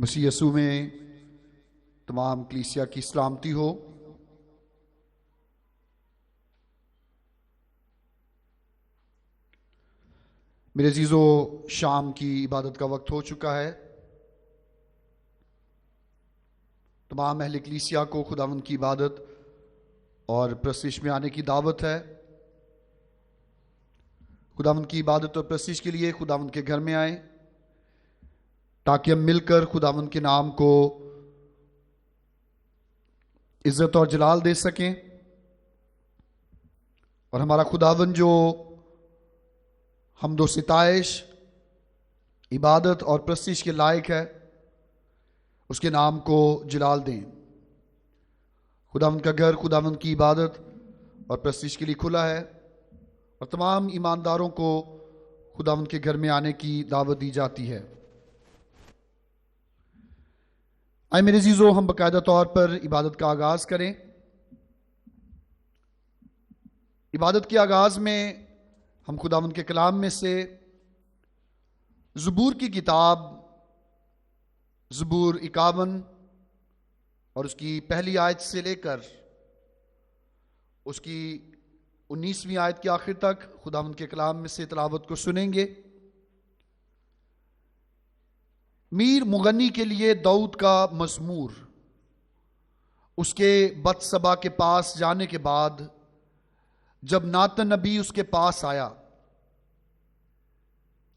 मसीह यीशु में तमाम कलीसिया की सलामती हो। मेरे अजीजो, शाम की इबादत का वक्त हो चुका है। तमाम अहले कलीसिया को खुदावंद की इबादत और प्रस्तिश में आने की दावत है। खुदावंद की इबादत और प्रस्तिश के लिए खुदावंद के घर में आए ताकि हम मिलकर खुदावंद के नाम को इज्जत और जलाल दे सकें और हमारा खुदावंद जो हमदो सिताइश, इबादत और प्रस्तिश के लायक है, उसके नाम को जलाल दें। खुदावंद का घर खुदावंद की इबादत और प्रस्तिश के लिए खुला है और तमाम ईमानदारों को खुदावंद के घर में आने की दावत दी जाती है। आए मेरे अजीजों, हम बाकायदा तौर पर इबादत का आगाज करें। इबादत के आगाज में हम खुदावंद के कलाम में से ज़बूर की किताब ज़बूर 51 और उसकी पहली आयत से लेकर उसकी 19वीं आयत के आखिर तक खुदावंद के कलाम में से तिलावत को सुनेंगे। मीर मुगन्नी के लिए दाऊद का मज़मूर। उसके बतसबा के पास जाने के बाद जब नातन नबी उसके पास आया,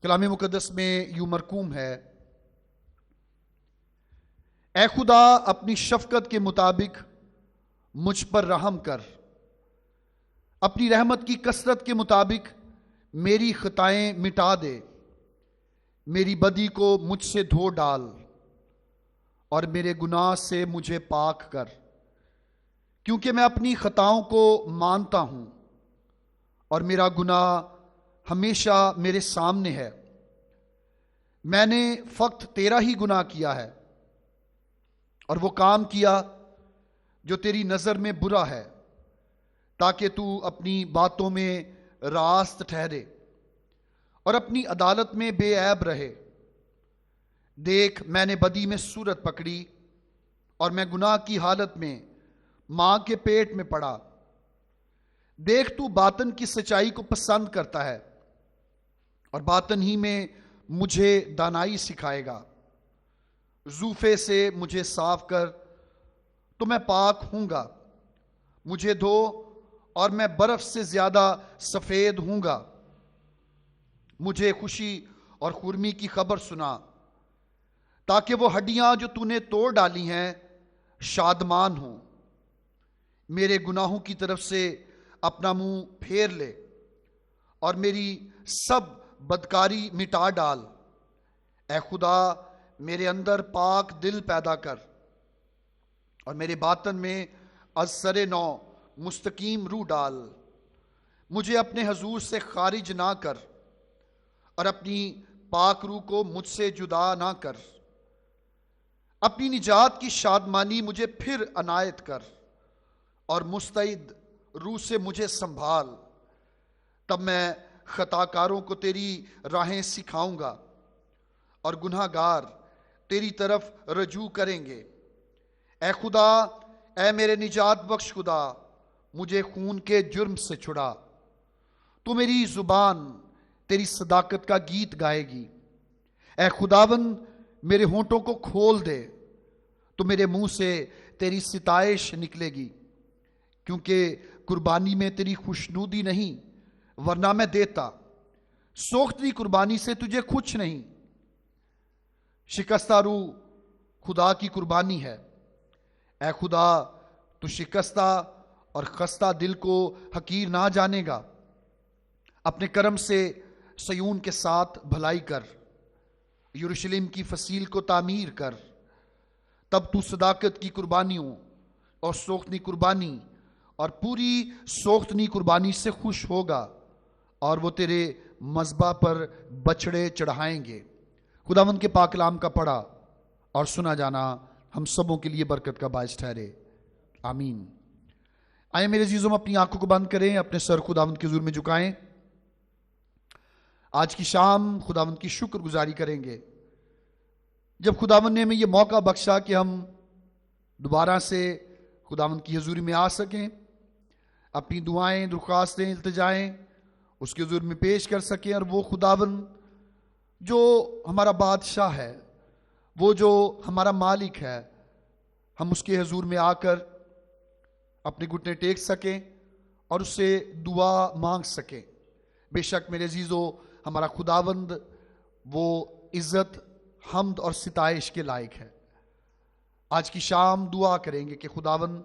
कलाम मुकद्दस में यूं मरकूम है, ए खुदा अपनी शफकत के मुताबिक मुझ पर रहम कर, अपनी रहमत की कसरत के मुताबिक मेरी खताएं मिटा दे, मेरी बदी को मुझसे धो डाल और मेरे गुनाह से मुझे पाक कर, क्योंकि मैं अपनी खताओं को मानता हूं और मेरा गुनाह हमेशा मेरे सामने है। मैंने फक्त तेरा ही गुनाह किया है और वो काम किया जो तेरी नजर में बुरा है, ताकि तू अपनी बातों में रास्त ठहरे और अपनी अदालत में बेऐब रहे। देख, मैंने बदी में सूरत पकड़ी और मैं गुनाह की हालत में मां के पेट में पड़ा। देख, तू बातन की सच्चाई को पसंद करता है और बातन ही में मुझे दानाई सिखाएगा। जूफे से मुझे साफ कर तो मैं पाक हूंगा, मुझे धो और मैं बर्फ से ज्यादा सफेद हूंगा। मुझे खुशी और खुरमी की खबर सुना, ताकि वो हड्डियां जो तूने तोड़ डाली हैं शादमान हो। मेरे गुनाहों की तरफ से अपना मुंह फेर ले और मेरी सब बदकारी मिटा डाल। ए खुदा, मेरे अंदर पाक दिल पैदा कर और मेरे बातन में असरे नौ मुस्तकीम रूह डाल। मुझे अपने हजूर से खारिज ना कर और अपनी पाक रूह को मुझसे जुदा ना कर। अपनी निजात की शादमानी मुझे फिर अनायत कर और मुस्तैद रूह से मुझे संभाल। तब मैं खताकारों को तेरी राहें सिखाऊंगा और गुनाहगार तेरी तरफ रजू करेंगे। ए खुदा, ए मेरे निजात बख्श खुदा, मुझे खून के जुर्म से छुड़ा। तू मेरी जुबान तेरी सदाकत का गीत गाएगी। ए खुदावंद, मेरे होंठों को खोल दे तो मेरे मुंह से तेरी सिताइश निकलेगी, क्योंकि कुर्बानी में तेरी खुशनूदी नहीं, वरना मैं देता। सोख्ती कुर्बानी से तुझे कुछ नहीं। शिकस्ता रूह खुदा की कुर्बानी है। ए खुदा, तू शिकस्ता और खस्ता दिल को हकीर ना जानेगा। अपने कर्म से सयून के साथ भलाई कर, यरूशलेम की फसील को तामीर कर। तब तू सदाकत की कुर्बानियों और सोख्तनी कुर्बानी और पूरी सोख्तनी कुर्बानी से खुश होगा और वो तेरे मज़बा पर बछड़े चढ़ाएंगे। खुदावंद के पाक कलाम का पढ़ा और सुना जाना हम सबों के लिए बरकत का बायस ठहरे। आमीन। आए मेरे अजीजों, अपनी आंखों को बंद करें, अपने सर खुदावंद के हुजूर में झुकाएं। आज की शाम खुदावंद की शुक्रगुजारी करेंगे। जब खुदावन ने हमें ये मौका बख्शा कि हम दोबारा से खुदावन की हजूरी में आ सकें, अपनी दुआएं, दरख्वास्तें, इल्तिजाएं उसके हुजूर में पेश कर सकें, और वो खुदावन जो हमारा बादशाह है, वो जो हमारा मालिक है, हम उसके हुजूर में आकर अपने घुटने टेक सकें और उससे दुआ मांग सकें। बेशक मेरे अजीज़ों, हमारा खुदावंद वो इज़्ज़त, हम्द और सिताइश के लायक है। आज की शाम दुआ करेंगे कि खुदावंद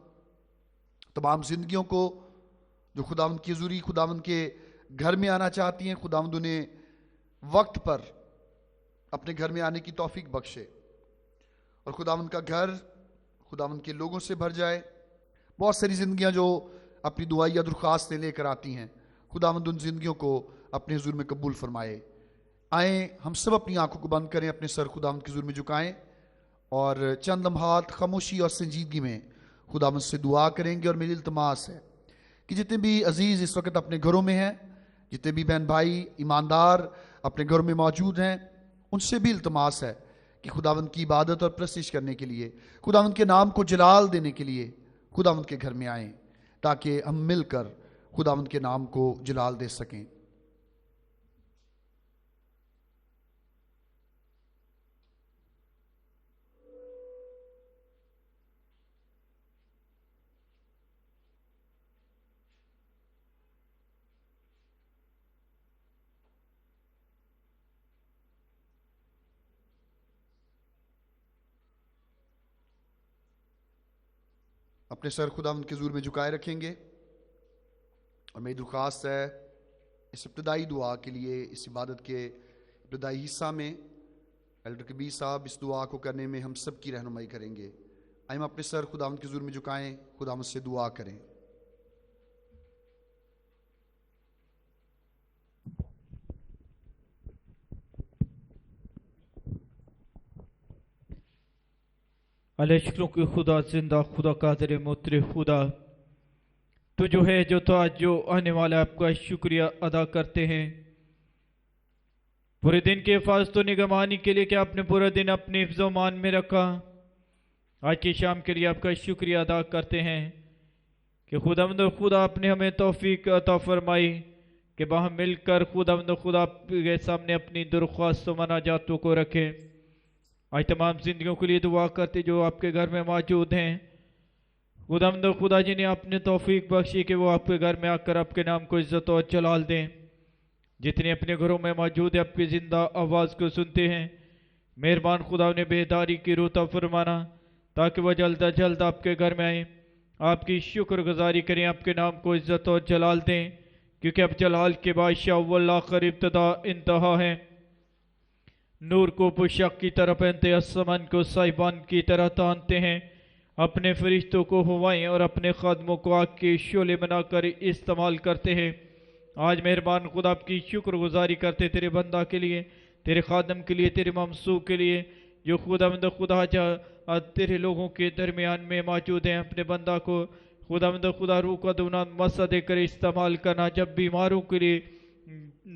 तमाम जिंदगियों को जो खुदावंद की हजूरी, खुदावंद के घर में आना चाहती हैं, खुदावंद उन्हें वक्त पर अपने घर में आने की तौफीक बख्शे और खुदावंद का घर खुदावंद के लोगों से भर जाए। बहुत सारी जिंदगियां जो अपनी दुआ या दरख्वास्तें लेकर आती हैं, खुदावंद उन जिंदगियों को अपने हुजूर में कबूल फरमाए। आए हम सब अपनी आंखों को बंद करें, अपने सर खुदावंद के हुजूर में झुकाएं और चंद लम्हात खामोशी और संजीदगी में खुदावंद से दुआ करेंगे। और मेरी इल्तमास है कि जितने भी अजीज़ इस वक्त अपने घरों में हैं, जितने भी बहन भाई ईमानदार अपने घरों में मौजूद हैं, उनसे भी इल्तमास है कि खुदावंद की इबादत और प्रस्तिश करने के लिए, खुदावंद के नाम को जलाल देने के लिए खुदावंद के घर में आएँ, ताकि हम मिलकर खुदावंद के नाम को जलाल दे सकें। अपने सर खुदावंद के हुजूर में झुकाए रखेंगे और मेरी दरख्वास्त है इस इब्तदाई दुआ के लिए, इस इबादत के इब्तदाई हिस्सा में एल्डर कबीर साहब इस दुआ को करने में हम सब की रहनुमाई करेंगे। आइए हम अपने सर खुदावंद के हुजूर में झुकाएं, खुदावंद से दुआ करें। अल्लाह शुक्रों की खुदा, जिंदा खुदा, कादिर मुतरिफ खुदा, तो जो है, जो तो आज जो आने वाला, आपका शुक्रिया अदा करते हैं पूरे दिन के हिफाजत व निगरानी के लिए कि आपने पूरा दिन अपने हिफ्ज़ मान में रखा। आज की शाम के लिए आपका शुक्रिया अदा करते हैं कि खुदावंद खुदा आपने हमें तौफीक अता फरमाई कि बाहम मिलकर खुदावंद खुदा के सामने अपनी दरख्वास्त व मनाजातों को रखें। आज तमाम जिंदगियों के लिए दुआ करते जो आपके घर में मौजूद हैं, खुदावंद खुदा जिन्हें आपने तौफीक बख्शी कि वो आपके घर में आकर आपके नाम को इज्जत और जलाल दें। जितने अपने घरों में मौजूद है, आपकी जिंदा आवाज़ को सुनते हैं, मेहरबान खुदा उन्हें बेदारी की रूह फरमाना ताकि वह जल्द अज जल्द आपके घर में आए, आपकी शुक्रगुजारी करें, आपके नाम को इज्जत और जलाल दें, क्योंकि अब जलाल के बादशाह अव्वल आखिर इब्तदा इंतहा हैं। नूर को पोशाक की तरह पहनते, आसमान को साहिबान की तरह तानते हैं, अपने फरिश्तों को हवाएं और अपने खादमों को आग के शोले बनाकर इस्तेमाल करते हैं। आज मेहरबान खुदा आपकी शुक्रगुजारी करते तेरे बंदा के लिए, तेरे खादम के लिए, तेरे ममसू के लिए, जो खुदावंद खुदा तेरे लोगों के दरमियान में मौजूद हैं। अपने बंदा को खुदावंद खुदा रूह का दुना मसा देकर इस्तेमाल करना। जब बीमारों के लिए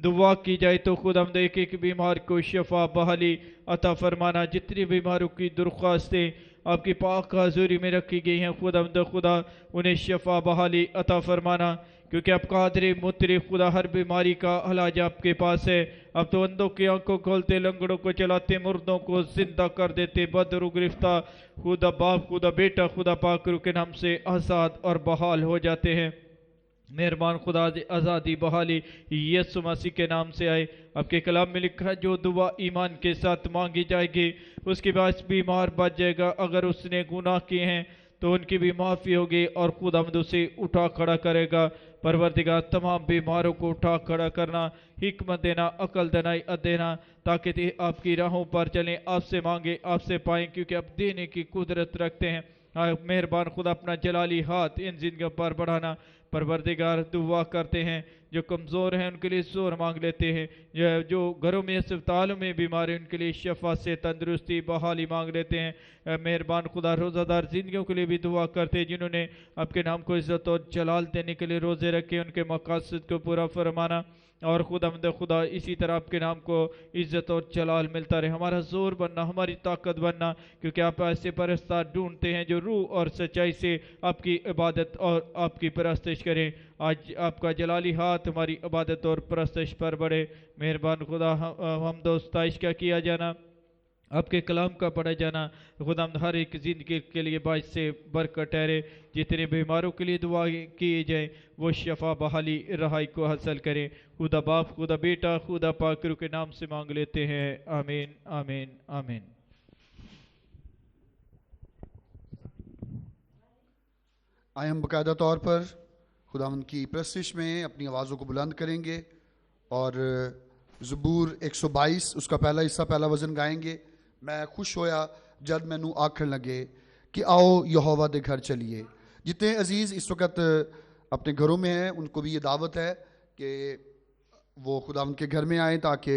दुआ की जाए तो खुदावंद एक एक बीमार को शफा बहाली अता फरमाना। जितनी बीमारों की दरख्वास्तें आपकी पाक हजूरी में रखी गई हैं, खुदावंद खुदा उन्हें शफा बहाली अता फरमाना, क्योंकि आप कादिर मुतरिफ खुदा, हर बीमारी का इलाज आपके पास है। अब तो अंधों की आंखों खोलते, लंगड़ों को चलाते, मुर्दों को जिंदा कर देते, बदरू गिरफ्तार खुदा बाप, खुदा बेटा, खुदा पाक के नाम से आज़ाद और बहाल हो जाते हैं। मेहरबान खुदा आज़ादी बहाली यीशु मसीह के नाम से आए। आपके कलाम में लिखा है, जो दुआ ईमान के साथ मांगी जाएगी उसके बाद बीमार बच जाएगा। अगर उसने गुनाह किए हैं तो उनकी भी माफ़ी होगी और खुदावंद उसे उठा खड़ा करेगा। परवरदिगार तमाम बीमारों को उठा खड़ा करना, हिकमत देना, अकल दनाई देना, ताकि आपकी राहों पर चलें, आपसे मांगे आपसे पाएं, क्योंकि आप देने की कुदरत रखते हैं। मेहरबान खुदा अपना जलाली हाथ इन जिंदगियों पर बढ़ाना। परवरदिगार दुआ करते हैं, जो कमज़ोर हैं उनके लिए जोर मांग लेते हैं, जो घरों में अस्पतालों में बीमार हैं उनके लिए शफा से तंदुरुस्ती बहाली मांग लेते हैं। मेहरबान खुदा रोज़ादार जिंदगियों के लिए भी दुआ करते हैं जिन्होंने आपके नाम को इज्जत और जलाल देने के लिए रोज़े रखे, उनके मकासद को पूरा फरमाना। और खुदा इसी तरह आपके नाम को इज्जत और जलाल मिलता रहे। हमारा जोर बनना, हमारी ताकत बनना, क्योंकि आप ऐसे परस्तार ढूंढते हैं जो रूह और सच्चाई से आपकी इबादत और आपकी परस्तिश करें। आज आपका जलाली हाथ हमारी इबादत और परस्तिश पर बढ़े। मेहरबान खुदा, हम दोस्ताइश का किया जाना, आपके कलाम का पढ़ा जाना खुदा हर एक ज़िंदगी के लिए बाइस से बरकत ठहरे। जितने बीमारों के लिए दुआ किए जाए वो शफा बहाली रहाई को हासिल करें। खुदा बाप, खुदा बेटा, खुदा पाकरू के नाम से मांग लेते हैं, आमीन आमीन आमीन। आए हम बाकायदा तौर पर खुदावंद की प्रस्तिश में अपनी आवाज़ों को बुलंद करेंगे और ज़बूर 122 उसका पहला हिस्सा, पहला वज़न गाएंगे। मैं खुश होया जद मैनू आखन लगे कि आओ यहोवा दे घर चलिए। जितने अजीज़ इस वक्त अपने घरों में हैं उनको भी ये दावत है कि वो खुदावंद के घर में आएँ ताकि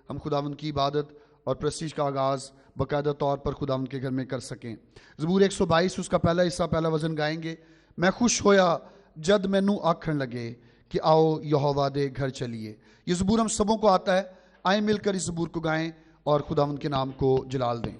हम खुदावंद की इबादत और प्रस्तिश का आगाज़ बाकायदा तौर पर खुदावंद के घर में कर सकें। ज़बूर 122 उसका पहला हिस्सा, पहला वज़न गाएंगे। मैं खुश होया जद मैनू आखन लगे कि आओ यहोवा दे घर चलिए। ये ज़बूर हम सबों को आता है। आए मिलकर इस ज़बूर को गाएं और खुदावंद के नाम को जलाल दें।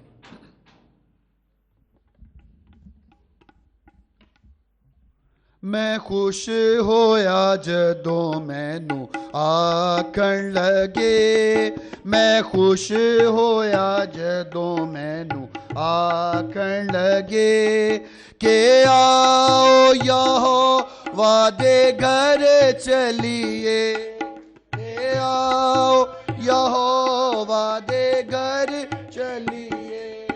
मैं खुश होया जदों मैनू आखन लगे, मैं खुश होया जदों मैनू आखन लगे कि आओ यहोवा दे घर चलिए, के आओ यहोवा दे घर चलिए।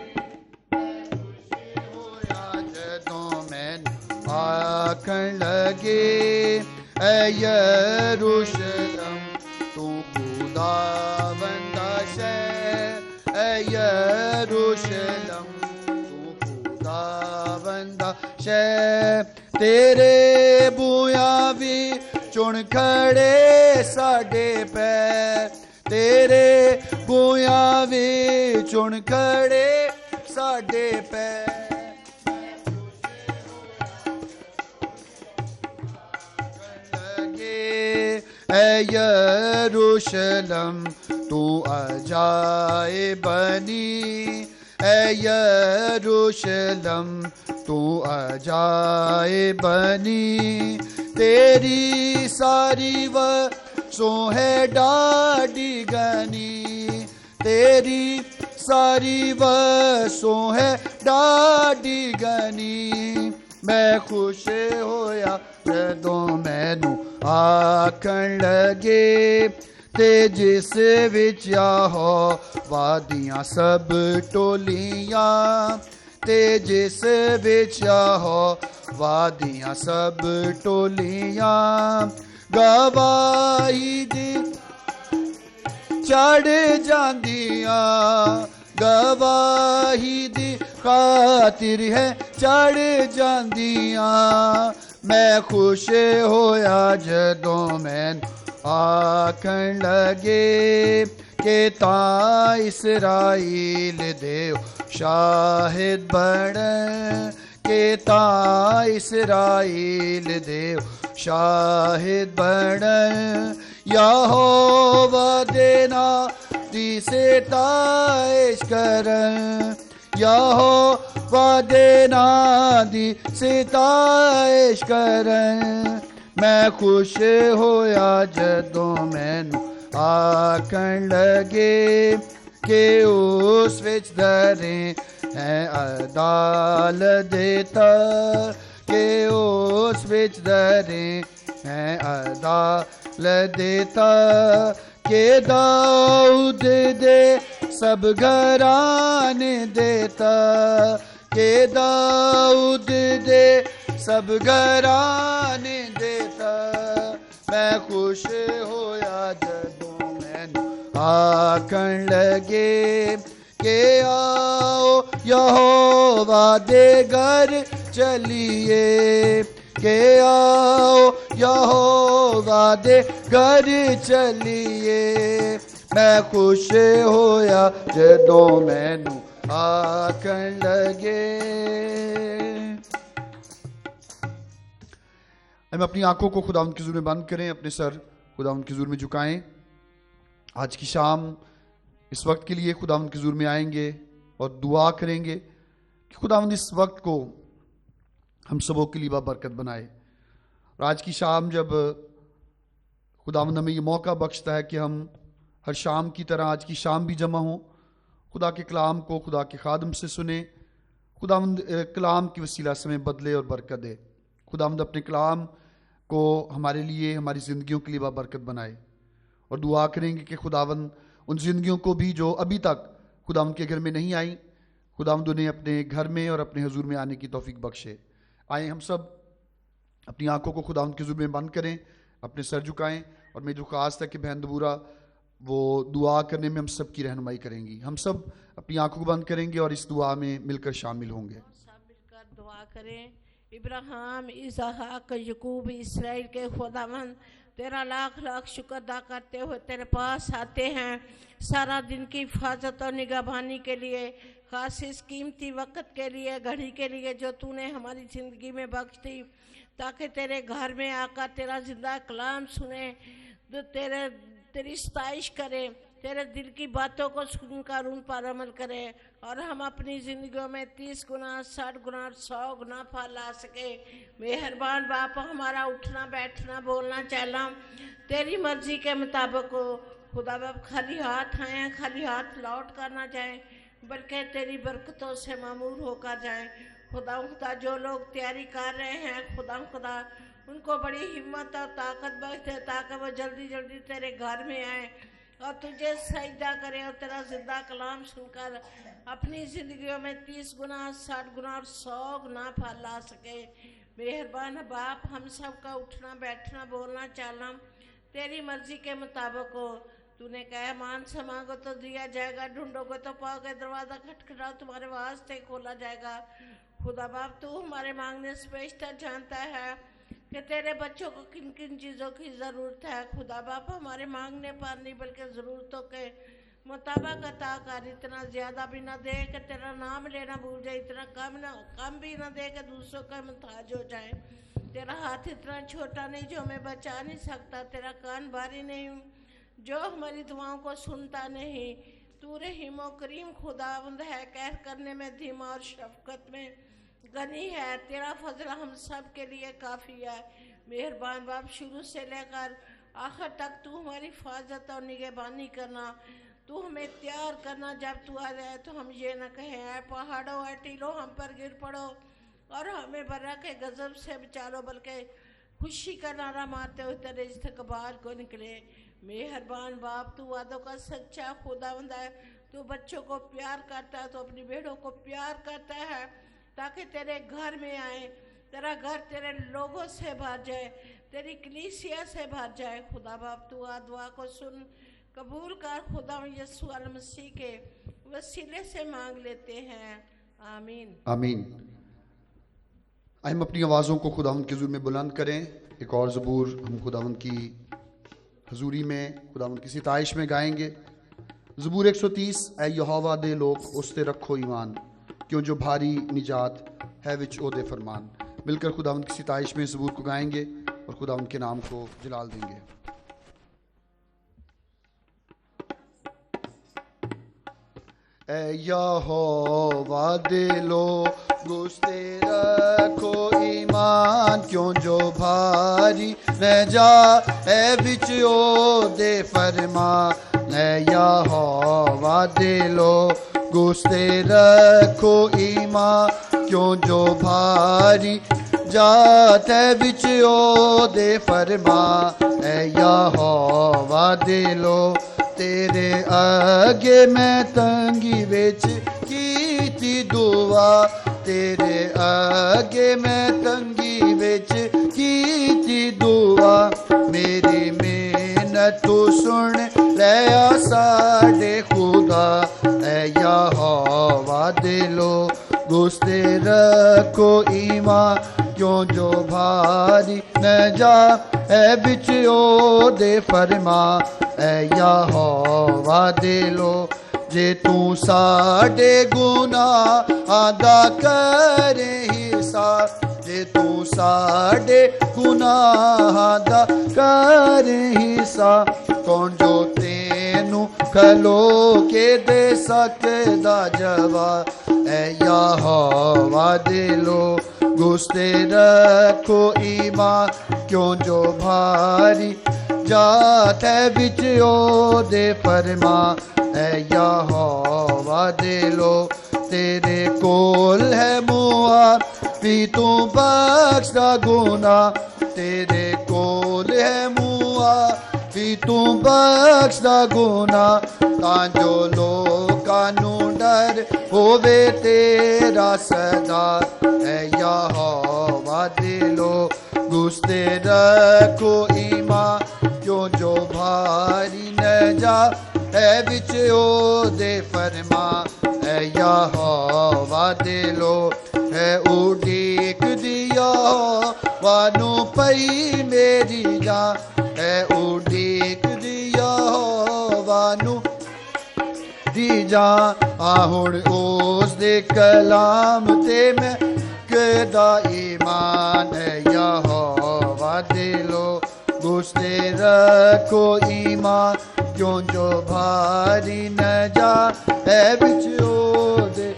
खुश होया जदों मैनू आखन लगे ऐ यरूशलेम तू खुदावंदा शहर, ऐ यरूशलेम तू खुदावंदा शहर। तेरे बूया भी चुन खड़े साडे पैर, तेरे बूया भी चुन खड़े साडे पैर। ऐ यरूशलेम तू अजाए बनी, ऐ यरूशलेम तू अजाए बनी। तेरी सारी वसों है डाडी गनी, तेरी सारी वसों है डाडी गनी। मैं खुश होया जदों मैनू आखन लगे ते जिस विच आहो वादियां सब टोलियां, ते जिस विच आहो वादियां सब टोलियां। गवाही दी चढ़ जांदियां, गवाही दी खातिर है चढ़ जांदियां। मैं खुश होया जदों मैनू आखन लगे कि तां इसराइल देव शाहिद बन, के तां इसराइल देव शाहिद बन। यहोवा दे नाम दी सिताइश करन, यहोवा दे नाम दी सिताइश करन। मैं खुश होया जदों मैनू आखन लगे कि उस विच दरे है अदालत देता, कि उस विच दरे है अदालत देता। के दाऊद दे सब घराने देता, के दाऊद दे सब घराने देता। मैं खुश होया जदों मैनू आखन लगे कि आओ यहोवा दे घर चलिए, के आओ यहोवा दे घर चलिए। मैं खुश होया जदों मैनू आकर लगे। हम अपनी आंखों को खुदावंद के हुजूर में बंद करें, अपने सर खुदावंद के हुजूर में झुकाएं। आज की शाम इस वक्त के लिए खुदावंद के हुजूर में आएंगे और दुआ करेंगे कि खुदावंद इस वक्त को हम सबों के लिए बरकत बनाए। और आज की शाम जब खुदावंद हमें ये मौका बख्शता है कि हम हर शाम की तरह आज की शाम भी जमा हों, खुदा के कलाम को खुदा के खादम से सुने, खुदावंद कलाम की वसीला से हमें बदले और बरकत दे। खुदावंद अपने कलाम को हमारे लिए, हमारी ज़िंदगियों के लिए बरकत बनाए। और दुआ करेंगे कि खुदावंद उन ज़िंदगियों को भी जो अभी तक खुदावंद के घर में नहीं आई, खुदावंद उन्हें अपने घर में और अपने हुजूर में आने की तौफीक बख्शे। आए हम सब अपनी आंखों को खुदावंद के हुजूर में बंद करें, अपने सर झुकाएं, और मेरी दरख्वास्त है कि बहन दबूरा वो दुआ करने में हम सब की रहनुमाई करेंगी। हम सब अपनी आंखों को बंद करेंगे और इस दुआ में मिलकर शामिल होंगे। सब मिलकर दुआ करें। इब्राहिम, इसहाक, याकूब, इसराइल के खुदावंद, तेरा लाख लाख शुक्र अदा करते हुए तेरे पास आते हैं सारा दिन की हिफाजत और निगहबानी के लिए, खास इस कीमती वक्त के लिए, घड़ी के लिए जो तूने हमारी ज़िंदगी में बख्श दी, ताकि तेरे घर में आकर तेरा जिंदा कलाम सुने, तो तेरी सताइश करें, तेरे दिल की बातों को सुनकर उन पर अमल करें, और हम अपनी ज़िंदगियों में 30 गुना, 60 गुना, 100 गुना फल ला सके। मेहरबान बाप, हमारा उठना बैठना बोलना चलना तेरी मर्जी के मुताबिक हो। खुदा बाप, खाली हाथ आए, खाली हाथ लौट कर ना जाए, बल्कि तेरी बरकतों से मामूर होकर जाए। खुदा जो लोग तैयारी कर रहे हैं, खुदा उनको बड़ी हिम्मत और ताकत बख्श दे, ताकि वो जल्दी जल्दी तेरे घर में आए और तुझे सजदा करें और तेरा जिंदा कलाम सुनकर अपनी ज़िंदगियों में 30 गुना, 60 गुना और 100 गुना फल ला सके। मेहरबान बाप, हम सब का उठना बैठना बोलना चलना तेरी मर्जी के मुताबिक हो। तूने कहा, मांग मांगो तो दिया जाएगा, ढूंढोगे तो पाओगे, दरवाज़ा खटखटाओ तुम्हारे वास्ते खोला जाएगा। खुदा बाप, तू हमारे मांगने से बेशतर जानता है कि तेरे बच्चों को किन किन चीज़ों की ज़रूरत है। खुदा बाप, हमारे मांगने पर नहीं बल्कि ज़रूरतों के मुताबिक अता कर। इतना ज़्यादा भी ना दे कि तेरा नाम लेना भूल जाए, इतना कम भी ना दे कि दूसरों का मुताज हो जाए। तेरा हाथ इतना छोटा नहीं जो हमें बचा नहीं सकता, तेरा कान भारी नहीं जो हमारी दुआओं को सुनता नहीं। तू रहीम और करीम खुदावंद है, कहर करने में धीमा और शफकत में गनी है। तेरा फजल हम सब के लिए काफ़ी है। मेहरबान बाप, शुरू से लेकर आखिर तक तू हमारी हिफाजत और निगहबानी करना, तू हमें तैयार करना। जब तू आ जाए तो हम ये न कहें, ऐ पहाड़ों ऐ टीलों हम पर गिर पड़ो और हमें बर्रा के गजब से बचा लो, बल्कि खुशी का नारा मारते हुए तेरे इस्तकबाल को निकले। मेहरबान बाप, तू वादों का सच्चा खुदावंद है। तू बच्चों को प्यार करता है, तो अपनी बेटों को प्यार करता है ताकि तेरे घर में आए, तेरा घर तेरे लोगों से भर जाए, तेरी कलीसिया से भर जाए। खुदा बाप, तू आ दुआ को सुन कबूल कर। खुदा यीशु मसीह के वसीले से मांग लेते हैं, आमीन आमीन। हम अपनी आवाज़ों को खुदावंद के हुजूर में बुलंद करें। एक और ज़बूर हम खुदावंद की हजूरी में, खुदावंद की सिताइश में गाएंगे। ज़बूर 130। ऐ यहोवा दे लोग उस ते रखो ईमान, क्यों जो भारी निजात है विच ओदे फरमान। मिलकर खुदावंद की सिताइश में ज़बूर को गाएंगे और खुदावंद के नाम को जलाल देंगे। ऐ यहोवा दे लोग उस ते रखो ईमान, क्यों जो भारी निजात है विच ओदे फरमान। ऐ यहोवा दे लोग उस ते रखो ईमान, क्यों जो भारी जात है विच ओदे फरमान। ऐ यहोवा दे लोग तेरे आगे मैं तंगी विच कीती दुआ, तेरे आगे मैं तंगी विच कीती दुआ। मेरी मेहनत तू सुन लिया साडे खुदा। ऐ यहोवा दे लोग उस ते रखो ईमान, क्यों जो भारी निजात है बिच ओदे फरमान। ऐ यहोवा दे लोग जे तू साडे गुनाह दा करे हिसाब, जे तू साडे गुनाह दा करे हिसाब, कौन जो तेनू खलो के दे सकदा जवाब। ऐ यहोवा दिलो गुस्ते रखो ईमान, क्यों जो भारी जात है बिच ओदे फरमा। ऐ यहोवा दिलो तेरे कोल है मुआफी, तू बख्शदा गुनाह, तेरे कोल है मुआफी, तू बख्शदा गुनाह। तां जो लोकां नू डर होवे तेरा सदा। ऐ यहोवा दिलो गुस्ते रखो ईमान, क्यों जो भारी न जा है बिच ओदे फरमा। ऐ यहोवा दिलो है उड़ीक दिया वानू पई मेरी जान, है उड़ीक दिया वानू दी जान। हुण उस दे कलाम ते मैं कदा ईमान। है यहोवा दिलो गुस्ते रखो ईमान, क्यों जो भारी न जा है बिच ओदे।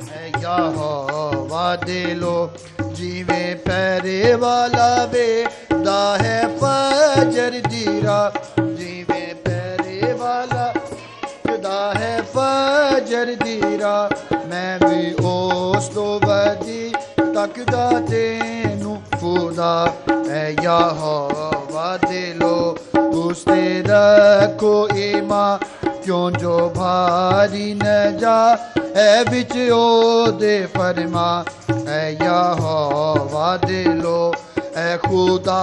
है यहोवा दिलो जीवे पैरे वाला बेदा है फजर दी राह, जीवे पैरे वाला बेदा है फजर दी राह। मैं भी उस तो बदी तकदा तेनू खुदा। ऐ यहोवा दिलो गुस्ते रखो ईमान, क्यों जो भारी न जा है बिच ओदे फरमा। ऐ यहोवा दिलो ऐ खुदा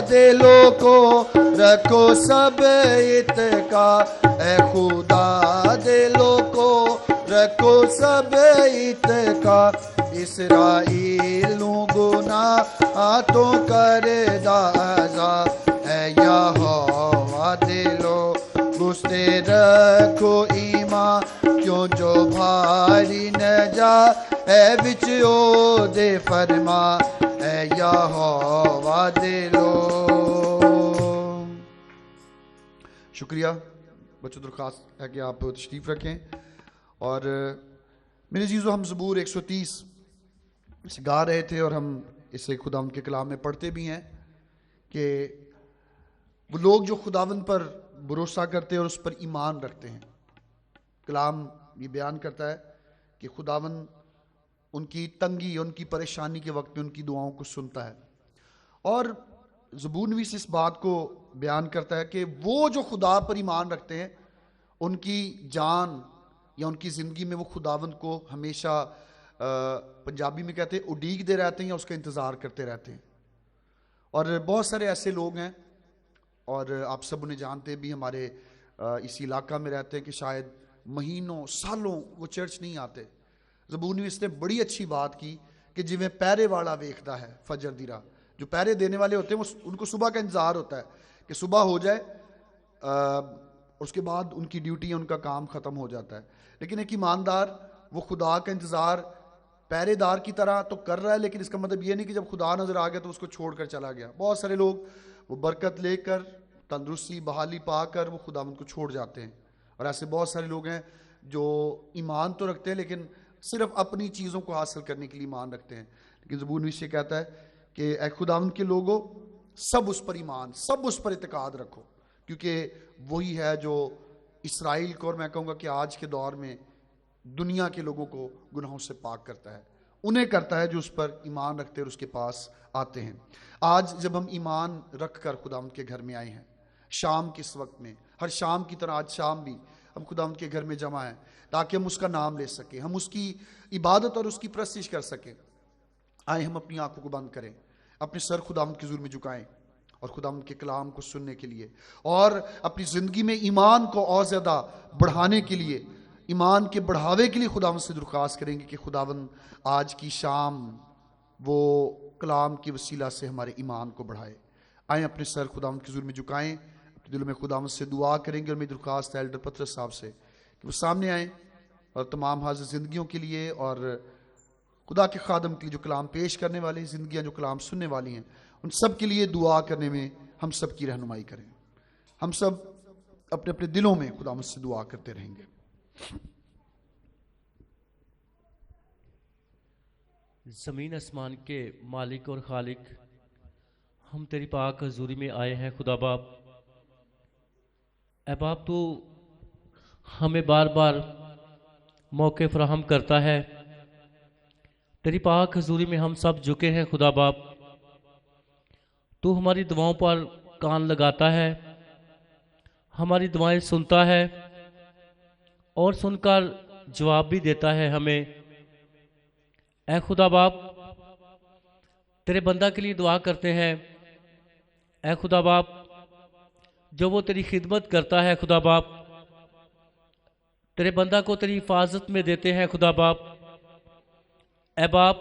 दिलो को रखो सब इत्का। ऐ खुदा दिलो को रखो सब इत्का। इसराइल नू गुनाह तो करे दाजा। ऐ यहोवा दिलो गुस्ते रखो ईमान, क्यों जो भारी न जा है बिच ओदे फरमा। ऐ यहोवा दिलो। शुक्रिया बच्चों, दरख्वास्त है कि आप तशरीफ रखें। और मेरे जीजो, हम ज़बूर 130 इसे गा रहे थे और हम इसे खुदावंद के कलाम में पढ़ते भी हैं कि वो लोग जो खुदावंद पर भरोसा करते हैं और उस पर ईमान रखते हैं। कलाम ये बयान करता है कि खुदावंद उनकी तंगी, उनकी परेशानी के वक्त में उनकी दुआओं को सुनता है। और ज़बूर नवीस इस बात को बयान करता है कि वो जो खुदा पर ईमान रखते हैं उनकी जान या उनकी ज़िंदगी में वो खुदावंद को हमेशा पंजाबी में कहते हैं उड़ीकते रहते हैं या उसका इंतज़ार करते रहते हैं। और बहुत सारे ऐसे लोग हैं, और आप सब उन्हें जानते भी, हमारे इसी इलाका में रहते हैं कि शायद महीनों सालों वो चर्च नहीं आते। ज़बूर नवीस ने बड़ी अच्छी बात की कि जिवें पैरे वाला वेखदा है फजर दी राह। जो पैरे देने वाले होते हैं वो उनको सुबह का इंतज़ार होता है कि सुबह हो जाए, उसके बाद उनकी ड्यूटी, उनका काम ख़त्म हो जाता है। लेकिन एक ईमानदार वो खुदा का इंतज़ार पहरेदार की तरह तो कर रहा है, लेकिन इसका मतलब ये नहीं कि जब खुदा नज़र आ गया तो उसको छोड़ कर चला गया। बहुत सारे लोग वो बरकत लेकर, तंदुरुस्ती, बहाली पाकर वो खुदावंद को छोड़ जाते हैं। और ऐसे बहुत सारे लोग हैं जो ईमान तो रखते हैं लेकिन सिर्फ अपनी चीज़ों को हासिल करने के लिए ईमान रखते हैं। लेकिन ज़बूर नवीस ये कहता है कि ऐ खुदावंद के लोगों, सब उस पर ईमान, सब उस पर इत्काद रखो, क्योंकि वही है जो इसराइल को, और मैं कहूँगा कि आज के दौर में दुनिया के लोगों को गुनाहों से पाक करता है। उन्हें करता है जो उस पर ईमान रखते हैं और उसके पास आते हैं। आज जब हम ईमान रख कर खुदावंद के घर में आए हैं, शाम के इस वक्त में, हर शाम की तरह आज शाम भी हम खुदावंद के घर में जमा हैं ताकि हम उसका नाम ले सकें, हम उसकी इबादत और उसकी प्रस्तिश कर सकें। आए हम अपनी आंखों को बंद करें, अपने सर खुदावंद के हुजूर में झुकाएं और खुदावंद के कलाम को सुनने के लिए और अपनी ज़िंदगी में ईमान को और ज़्यादा बढ़ाने के लिए, ईमान के बढ़ावे के लिए खुदावंद से दरख्वास्त करेंगे कि खुदावंद आज की शाम वो कलाम की वसीला से हमारे ईमान को बढ़ाए। आए अपने सर खुदावंद के हुजूर में झुकाएं, अपने दिलों में खुदावंद से दुआ करेंगे। और मेरी दरख्वास्त है एल्डर पतरस साहब से वो सामने आए और तमाम हाजिर ज़िंदगियों के लिए और खुदा के खादम के लिए जो कलाम पेश करने वाले हैं, ज़िंदगियाँ जो कलाम सुनने वाली हैं, उन सब के लिए दुआ करने में हम सब की रहनुमाई करें। हम सब अपने अपने दिलों में खुदा मुझसे दुआ करते रहेंगे। ज़मीन आसमान के मालिक और खालिक, हम तेरी पाक हजूरी में आए हैं खुदा बाप। ऐ बाप, तू हमें बार बार मौके फराहम करता है। तेरी पाक हजूरी में हम सब झुके हैं खुदा बाप। तू हमारी दुआओं पर कान लगाता है, हमारी दुआएं सुनता है और सुनकर जवाब भी देता है हमें। ऐ खुदा बाप, तेरे बंदा के लिए दुआ करते हैं। ऐ खुदा बाप, जो वो तेरी खिदमत करता है खुदा बाप, तेरे बंदा को तेरी हिफाजत में देते हैं खुदा बाप। ऐ बाप,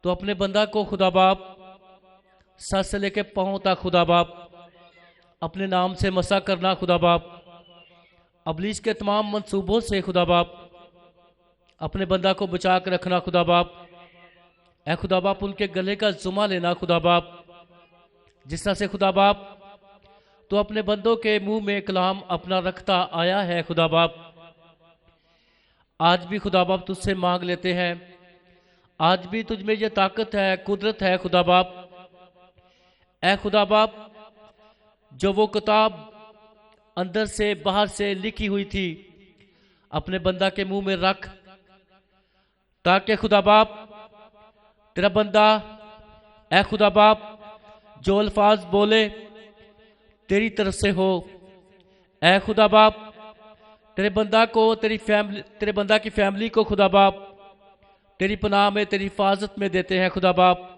तो अपने बंदा को खुदा बाप सर से लेके पांव तक खुदा बाप अपने नाम से मसा करना खुदा बाप। अबलीस के तमाम मंसूबों से खुदा बाप अपने बंदा को बचा कर रखना खुदा बाप। ऐ खुदा बाप, उनके गले का जुमा लेना खुदा बाप। जिस तरह से खुदा बाप तो अपने बंदों के मुंह में कलाम अपना रखता आया है खुदा बाप, आज भी खुदा बाप तुझसे मांग लेते हैं। आज भी तुझ में ये ताकत है, कुदरत है खुदा बाप। ऐ खुदा बाप, जो वो किताब अंदर से बाहर से लिखी हुई थी अपने बंदा के मुंह में रख, ताकि खुदा बाप तेरा बंदा ऐ खुदा बाप जो अल्फाज बोले तेरी तरफ से हो। ऐ खुदा बाप, तेरे बंदा को तेरे बंदा की फैमिली को खुदा बाप तेरी पनाह में, तेरी हिफाजत में देते हैं खुदा बाप।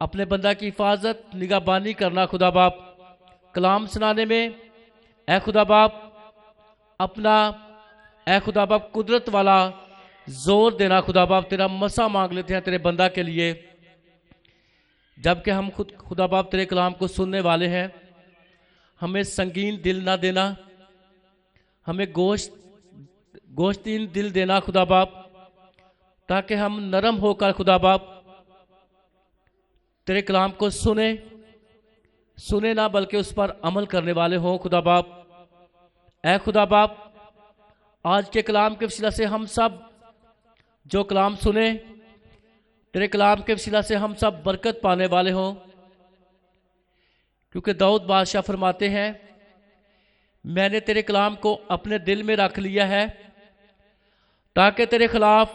अपने बंदा की हिफाजत निगाहबानी करना खुदा बाप। कलाम सुनाने में ऐ खुदा बाप अपना ऐ खुदा बाप कुदरत वाला जोर देना खुदा बाप। तेरा मसा मांग लेते हैं तेरे बंदा के लिए। जबकि हम खुद खुदा बाप तेरे कलाम को सुनने वाले हैं, हमें संगीन दिल ना देना, हमें गोश्तीन दिल देना खुदा बाप, ताकि हम नरम होकर खुदा बाप तेरे कलाम को सुने ना बल्कि उस पर अमल करने वाले हों खुदा बाप। ऐ खुदा बाप, आज के कलाम के वसीला से हम सब जो कलाम सुने, तेरे कलाम के वसीला से हम सब बरकत पाने वाले हों। क्योंकि दाऊद बादशाह फरमाते हैं, मैंने तेरे कलाम को अपने दिल में रख लिया है ताकि तेरे खिलाफ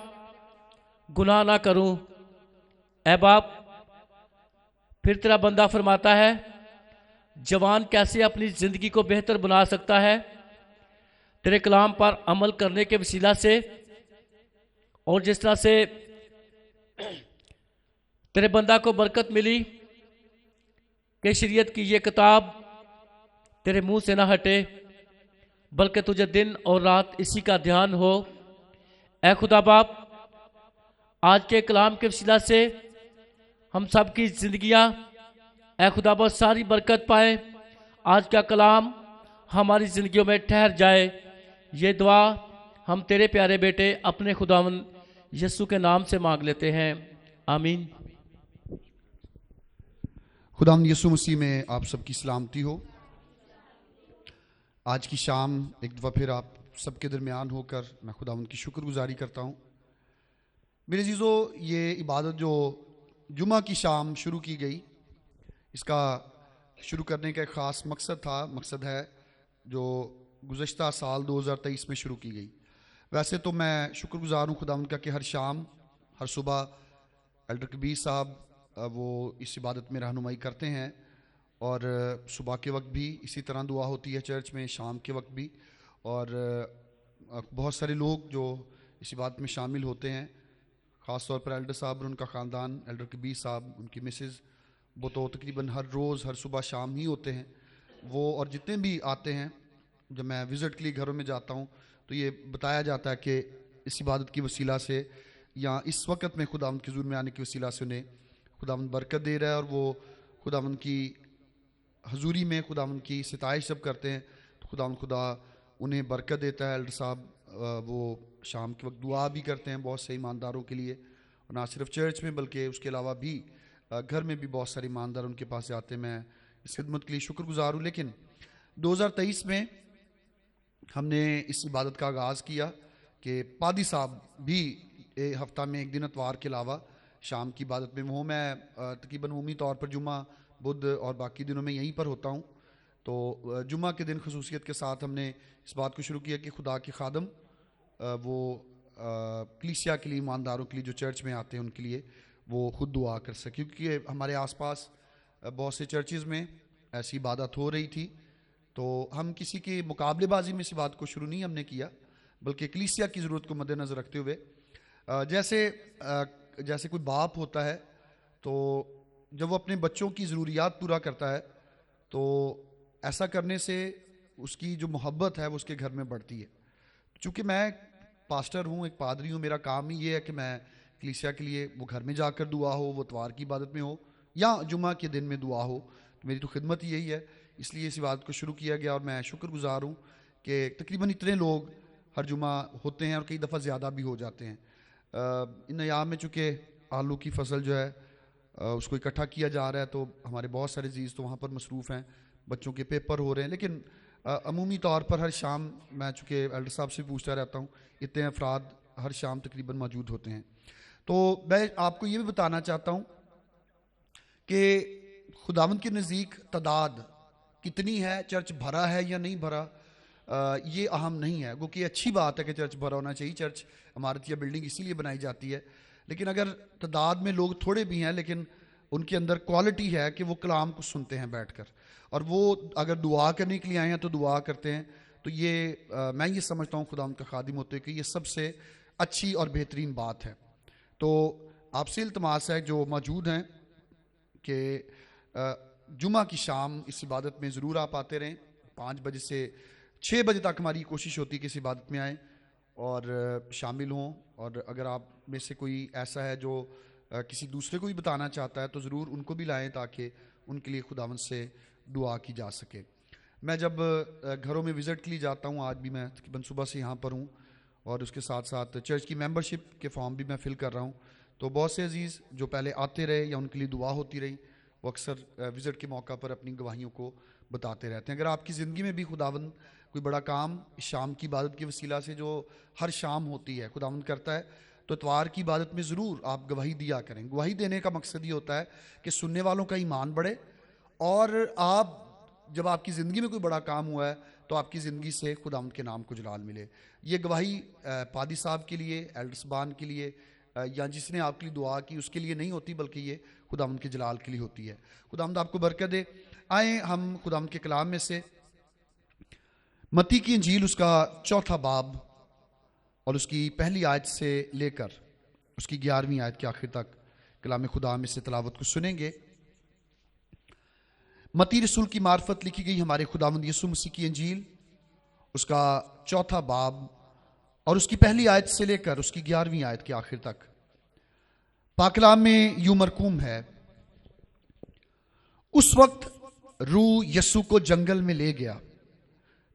गुनाह ना करूं। ऐ बाप, फिर तेरा बंदा फरमाता है, जवान कैसे अपनी ज़िंदगी को बेहतर बना सकता है? तेरे कलाम पर अमल करने के वसीला से। और जिस तरह से तेरे बंदा को बरकत मिली कि शरीयत की ये किताब तेरे मुंह से ना हटे, बल्कि तुझे दिन और रात इसी का ध्यान हो। ऐ खुदा बाप, आज के कलाम के वसीला से हम सब की जिंदगियां ऐ खुदा बाप सारी बरकत पाए। आज का कलाम हमारी जिंदगियों में ठहर जाए। ये दुआ हम तेरे प्यारे बेटे अपने खुदावन यीशु के नाम से मांग लेते हैं, आमीन। खुदाम यीशु मसीह में आप सबकी सलामती हो। आज की शाम एक दफ़ा फिर आप सबके दरमियान होकर मैं खुदावंद की शुक्रगुजारी करता हूँ। मेरे अजीज़ों, ये इबादत जो जुमा की शाम शुरू की गई, इसका शुरू करने का एक ख़ास मकसद है जो गुज़श्ता साल 2023 में शुरू की गई। वैसे तो मैं शुक्रगुजार हूँ खुदावंद का कि हर शाम हर सुबह एल्डर कबीर साहब वो इस इबादत में रहनुमाई करते हैं और सुबह के वक्त भी इसी तरह दुआ होती है चर्च में, शाम के वक्त भी। और बहुत सारे लोग जो इस इबादत में शामिल होते हैं, ख़ास तौर पर एल्डर साहब और उनका ख़ानदान, एल्डर कबीर साहब, उनकी मिसेज़, वो तो तकरीबन हर रोज़ हर सुबह शाम ही होते हैं वो। और जितने भी आते हैं, जब मैं विज़िट के लिए घरों में जाता हूँ तो ये बताया जाता है कि इस इबादत की वसीला से या इस वक्त में खुदावंद के हुज़ूर में आने की वसीला से उन्हें खुदावंद बरकत दे रहा है और वो खुदावंद की हजूरी में खुदावंद की सिताइश जब करते हैं तो खुदा उन्हें बरकत देता है। एल्डर साहब वो शाम के वक्त दुआ भी करते हैं बहुत से ईमानदारों के लिए, और ना सिर्फ चर्च में बल्कि उसके अलावा भी घर में भी बहुत सारे ईमानदार उनके पास से आते हैं। मैं इस खिदमत के लिए शुक्रगुजार हूँ। लेकिन 2023 में हमने इस इबादत का आगाज़ किया कि पादी साहब भी हफ्ता में एक दिन इतवार के अलावा शाम की इबादत में हों। मैं तकरीबन उम्मी तौर पर जुम्मा, बुध और बाकी दिनों में यहीं पर होता हूँ। तो जुम्मा के दिन खसूसियत के साथ हमने इस बात को शुरू किया कि खुदा के खादम वो कलीसिया के लिए, ईमानदारों के लिए जो चर्च में आते हैं उनके लिए वो खुद दुआ कर सके, क्योंकि हमारे आसपास बहुत से चर्चेज़ में ऐसी इबादत हो रही थी। तो हम किसी की मुकाबलेबाजी में इस बात को शुरू नहीं हमने किया, बल्कि कलीसिया की ज़रूरत को मद्देनज़र रखते हुए जैसे कोई बाप होता है तो जब वो अपने बच्चों की ज़रूरियात पूरा करता है तो ऐसा करने से उसकी जो मोहब्बत है वो उसके घर में बढ़ती है। चूँकि मैं पास्टर हूँ, एक पादरी हूँ, मेरा काम ही ये है कि मैं कलीसिया के लिए वो घर में जाकर दुआ हो, वो इतवार की इबादत में हो या जुम्मा के दिन में दुआ हो, तो मेरी तो खिदमत ही यही है। इसलिए इस बात को शुरू किया गया और मैं शुक्रगुजार हूँ कि तकरीबन इतने लोग हर जुम्मा होते हैं और कई दफ़ा ज़्यादा भी हो जाते हैं। इन अयाम में चूँकि आलू की फसल जो है उसको इकट्ठा किया जा रहा है, तो हमारे बहुत सारे अजीज़ तो वहाँ पर मसरूफ़ हैं, बच्चों के पेपर हो रहे हैं। लेकिन अमूमी तौर पर हर शाम मैं चूँकि एल्डर साहब से पूछता रहता हूँ, इतने अफराद हर शाम तकरीबन मौजूद होते हैं। तो मैं आपको ये भी बताना चाहता हूँ कि खुदावंद के नज़दीक तादाद कितनी है, चर्च भरा है या नहीं भरा, ये अहम नहीं है। क्योंकि अच्छी बात है कि चर्च भरा होना चाहिए, चर्च इमारत या बिल्डिंग इसीलिए बनाई जाती है। लेकिन अगर तादाद में लोग थोड़े भी हैं लेकिन उनके अंदर क्वालिटी है कि वो कलाम को सुनते हैं बैठकर, और वो अगर दुआ करने के लिए आए हैं तो दुआ करते हैं, तो ये मैं ये समझता हूँ खुदावंद का खादिम होते हुए कि ये सबसे अच्छी और बेहतरीन बात है। तो आपसे इल्तमास है जो मौजूद हैं कि जुमा की शाम इस इबादत में ज़रूर आप आते रहें। 5 बजे से 6 बजे तक हमारी कोशिश होती है कि इस इबादत में आएँ और शामिल हों। और अगर आप में से कोई ऐसा है जो किसी दूसरे को भी बताना चाहता है तो ज़रूर उनको भी लाएं ताकि उनके लिए खुदावंद से दुआ की जा सके। मैं जब घरों में विज़िट के लिए जाता हूँ, आज भी मैं तकरीबन सुबह से यहाँ पर हूँ और उसके साथ साथ चर्च की मेंबरशिप के फॉर्म भी मैं फ़िल कर रहा हूँ, तो बहुत से अजीज़ जो पहले आते रहे या उनके लिए दुआ होती रही, वो अक्सर विज़िट के मौका पर अपनी गवाहियों को बताते रहते हैं। अगर आपकी ज़िंदगी में भी खुदावंद कोई बड़ा काम शाम की इबादत की वसीला से, जो हर शाम होती है, खुदावंद करता है, तो इतवार की इबादत में ज़रूर आप गवाही दिया करें। गवाही देने का मकसद ये होता है कि सुनने वालों का ईमान बढ़े, और आप जब आपकी ज़िंदगी में कोई बड़ा काम हुआ है तो आपकी ज़िंदगी से खुदावंद के नाम को जलाल मिले। ये गवाही पादी साहब के लिए, एल्डर सबान के लिए या जिसने आपके लिए दुआ की उसके लिए नहीं होती, बल्कि ये खुदावंद के जलाल के लिए होती है। खुदावंद आपको बरकत दे। आए हम खुदावंद के कलाम में से मत्ती की इंजील उसका 4था बाब और उसकी पहली आयत से लेकर उसकी 11वीं आयत के आखिर तक कलाम खुदा में से तिलावत को सुनेंगे। मत्ती रसूल की मार्फत लिखी गई हमारे खुदावंद यीशु मसीह की इंजील उसका 4था बाब और उसकी पहली आयत से लेकर उसकी 11वीं आयत के आखिर तक। पाक कलाम में यूं मरकूम है, उस वक्त रूह यीशु को जंगल में ले गया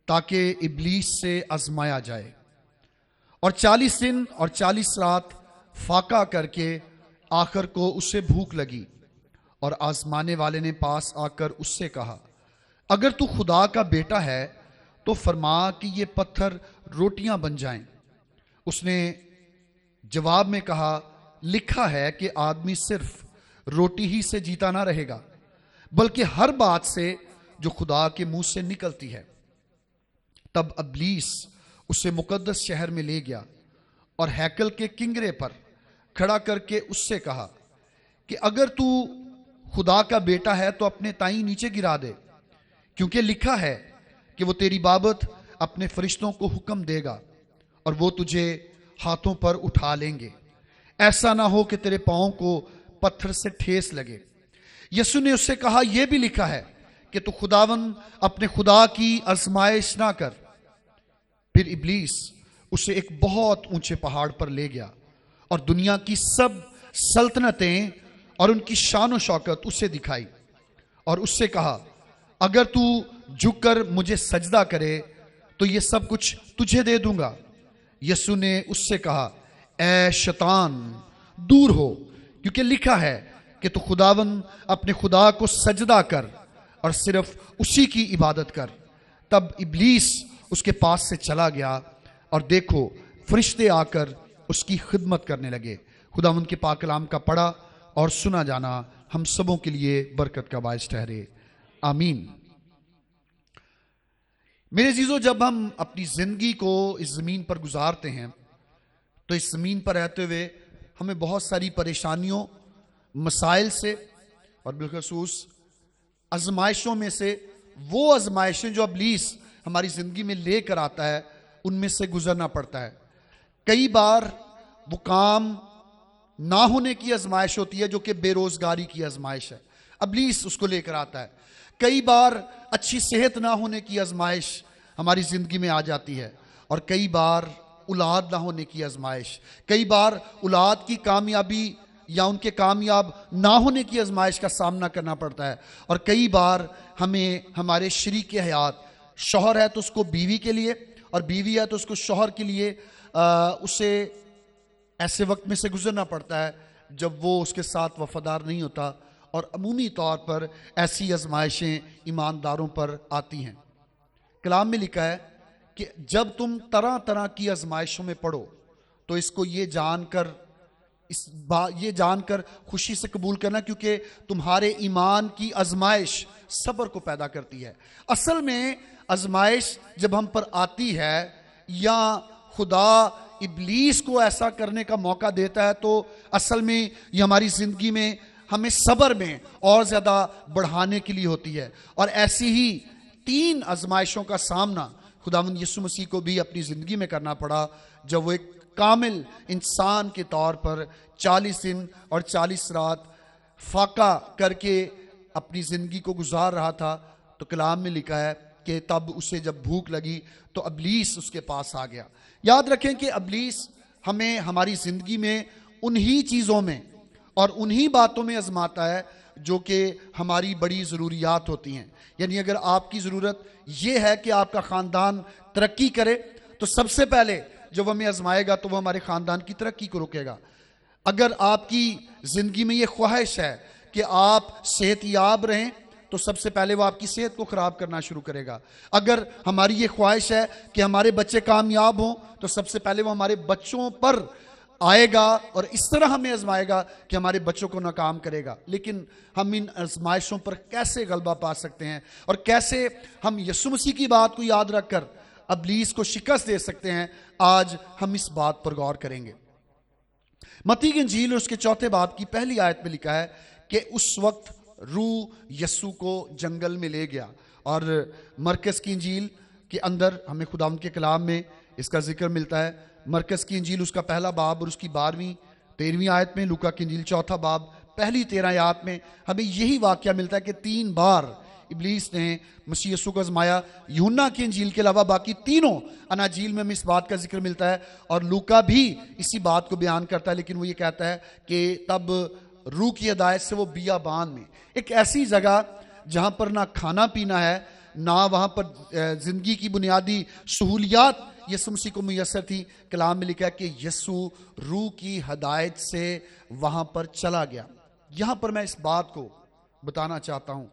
ताकि इब्लीस से आजमाया जाए, और 40 दिन और 40 रात फाका करके आखिर को उससे भूख लगी, और आजमाने वाले ने पास आकर उससे कहा, अगर तू खुदा का बेटा है तो फरमा कि ये पत्थर रोटियां बन जाएं। उसने जवाब में कहा, लिखा है कि आदमी सिर्फ रोटी ही से जीता ना रहेगा, बल्कि हर बात से जो खुदा के मुंह से निकलती है। तब इब्लीस उसे मुकद्दस शहर में ले गया और हैकल के किंगरे पर खड़ा करके उससे कहा कि अगर तू खुदा का बेटा है तो अपने ताई नीचे गिरा दे, क्योंकि लिखा है कि वो तेरी बाबत अपने फरिश्तों को हुक्म देगा और वो तुझे हाथों पर उठा लेंगे, ऐसा ना हो कि तेरे पांव को पत्थर से ठेस लगे। यीशु ने उससे कहा, यह भी लिखा है कि तू खुदावन अपने खुदा की आजमाइश ना कर। फिर इब्लीस उसे एक बहुत ऊंचे पहाड़ पर ले गया और दुनिया की सब सल्तनतें और उनकी शान और शौकत उसे दिखाई, और उससे कहा, अगर तू झुककर मुझे सजदा करे तो ये सब कुछ तुझे दे दूंगा। यीशु ने उससे कहा, ए शैतान, दूर हो, क्योंकि लिखा है कि तू खुदावन अपने खुदा को सजदा कर और सिर्फ उसी की इबादत कर। तब इब्लीस उसके पास से चला गया और देखो, फरिश्ते आकर उसकी खिदमत करने लगे। खुदावंद के पाक कलाम का पढ़ा और सुना जाना हम सबों के लिए बरकत का बायस ठहरे। आमीन। मेरे अजीजों, जब हम अपनी जिंदगी को इस जमीन पर गुजारते हैं तो इस जमीन पर रहते हुए हमें बहुत सारी परेशानियों, मसाइल से और बिलखसूस आजमाइशों में से, वो आजमाइशें जो इब्लीस हमारी जिंदगी में लेकर आता है, उनमें से गुजरना पड़ता है। कई बार वो काम ना होने की आजमाइश होती है जो कि बेरोजगारी की आजमाइश है, इब्लीस उसको लेकर आता है। कई बार अच्छी सेहत ना होने की आजमाइश हमारी जिंदगी में आ जाती है, और कई बार औलाद ना होने की आजमाइश, कई बार औलाद की कामयाबी या उनके कामयाब ना होने की आजमाइश का सामना करना पड़ता है। और कई बार हमें हमारे शरीक हयात, शौहर है तो उसको बीवी के लिए, और बीवी है तो उसको शौहर के लिए उसे ऐसे वक्त में से गुजरना पड़ता है जब वो उसके साथ वफादार नहीं होता। और अमूमी तौर पर ऐसी आजमाइशें ईमानदारों पर आती हैं। कलाम में लिखा है कि जब तुम तरह तरह की आजमाइशों में पड़ो तो इसको ये जानकर खुशी से कबूल करना, क्योंकि तुम्हारे ईमान की आजमाइश सब्र को पैदा करती है। असल में आजमाइश जब हम पर आती है या खुदा इब्लीस को ऐसा करने का मौका देता है, तो असल में ये हमारी जिंदगी में हमें सब्र में और ज्यादा बढ़ाने के लिए होती है। और ऐसी ही 3 आजमाइशों का सामना खुदावंद यीशु मसीह को भी अपनी जिंदगी में करना पड़ा, जब वो एक कामिल इंसान के तौर पर 40 दिन और 40 रात फाका करके अपनी जिंदगी को गुजार रहा था। तो कलाम में लिखा है कि तब उसे जब भूख लगी तो इब्लीस उसके पास आ गया। याद रखें कि इब्लीस हमें हमारी जिंदगी में उन्हीं चीज़ों में और उन्हीं बातों में आजमाता है जो कि हमारी बड़ी ज़रूरियात होती हैं। यानी अगर आपकी ज़रूरत यह है कि आपका ख़ानदान तरक्की करे, तो सबसे पहले जब हमें आजमाएगा तो वह हमारे ख़ानदान की तरक्की को रोकेगा। अगर आपकी ज़िंदगी में ये ख्वाहिश है कि आप सेहतयाब रहें, तो सबसे पहले वो आपकी सेहत को ख़राब करना शुरू करेगा। अगर हमारी ये ख्वाहिश है कि हमारे बच्चे कामयाब हों, तो सबसे पहले वो हमारे बच्चों पर आएगा और इस तरह हमें आजमाएगा कि हमारे बच्चों को नाकाम करेगा। लेकिन हम इन आजमाइशों पर कैसे गलबा पा सकते हैं और कैसे हम यीशु मसीह की बात को याद रखकर इब्लीस को शिकस्त दे सकते हैं, आज हम इस बात पर गौर करेंगे। मत्ती की इंजील और उसके 4 बाब की पहली आयत में लिखा है कि उस वक्त रूह यीशु को जंगल में ले गया। और मरकस की इंजील के अंदर हमें खुदावंद के कलाम में इसका जिक्र मिलता है। मरकस की इंजील उसका 1 बाब और उसकी 12वीं 13वीं आयत में, लूका की इंजील 4 बाब पहली 13 आयत में हमें यही वाक्य मिलता है कि 3 बार इब्लीस ने मसीह यीशु को आजमाया। यूहन्ना की इंजील के अलावा बाकी तीनों अनाजील में हमें इस बात का जिक्र मिलता है, और लूका भी इसी बात को बयान करता है। लेकिन वो ये कहता है कि तब रूह की हिदायत से वो बियाबान में, एक ऐसी जगह जहां पर ना खाना पीना है, ना वहां पर जिंदगी की बुनियादी सहूलियात यीशु मसीह को मुयस्सर थी। कलाम में लिखा है कि यीशु रूह की हिदायत से वहां पर चला गया। यहां पर मैं इस बात को बताना चाहता हूं,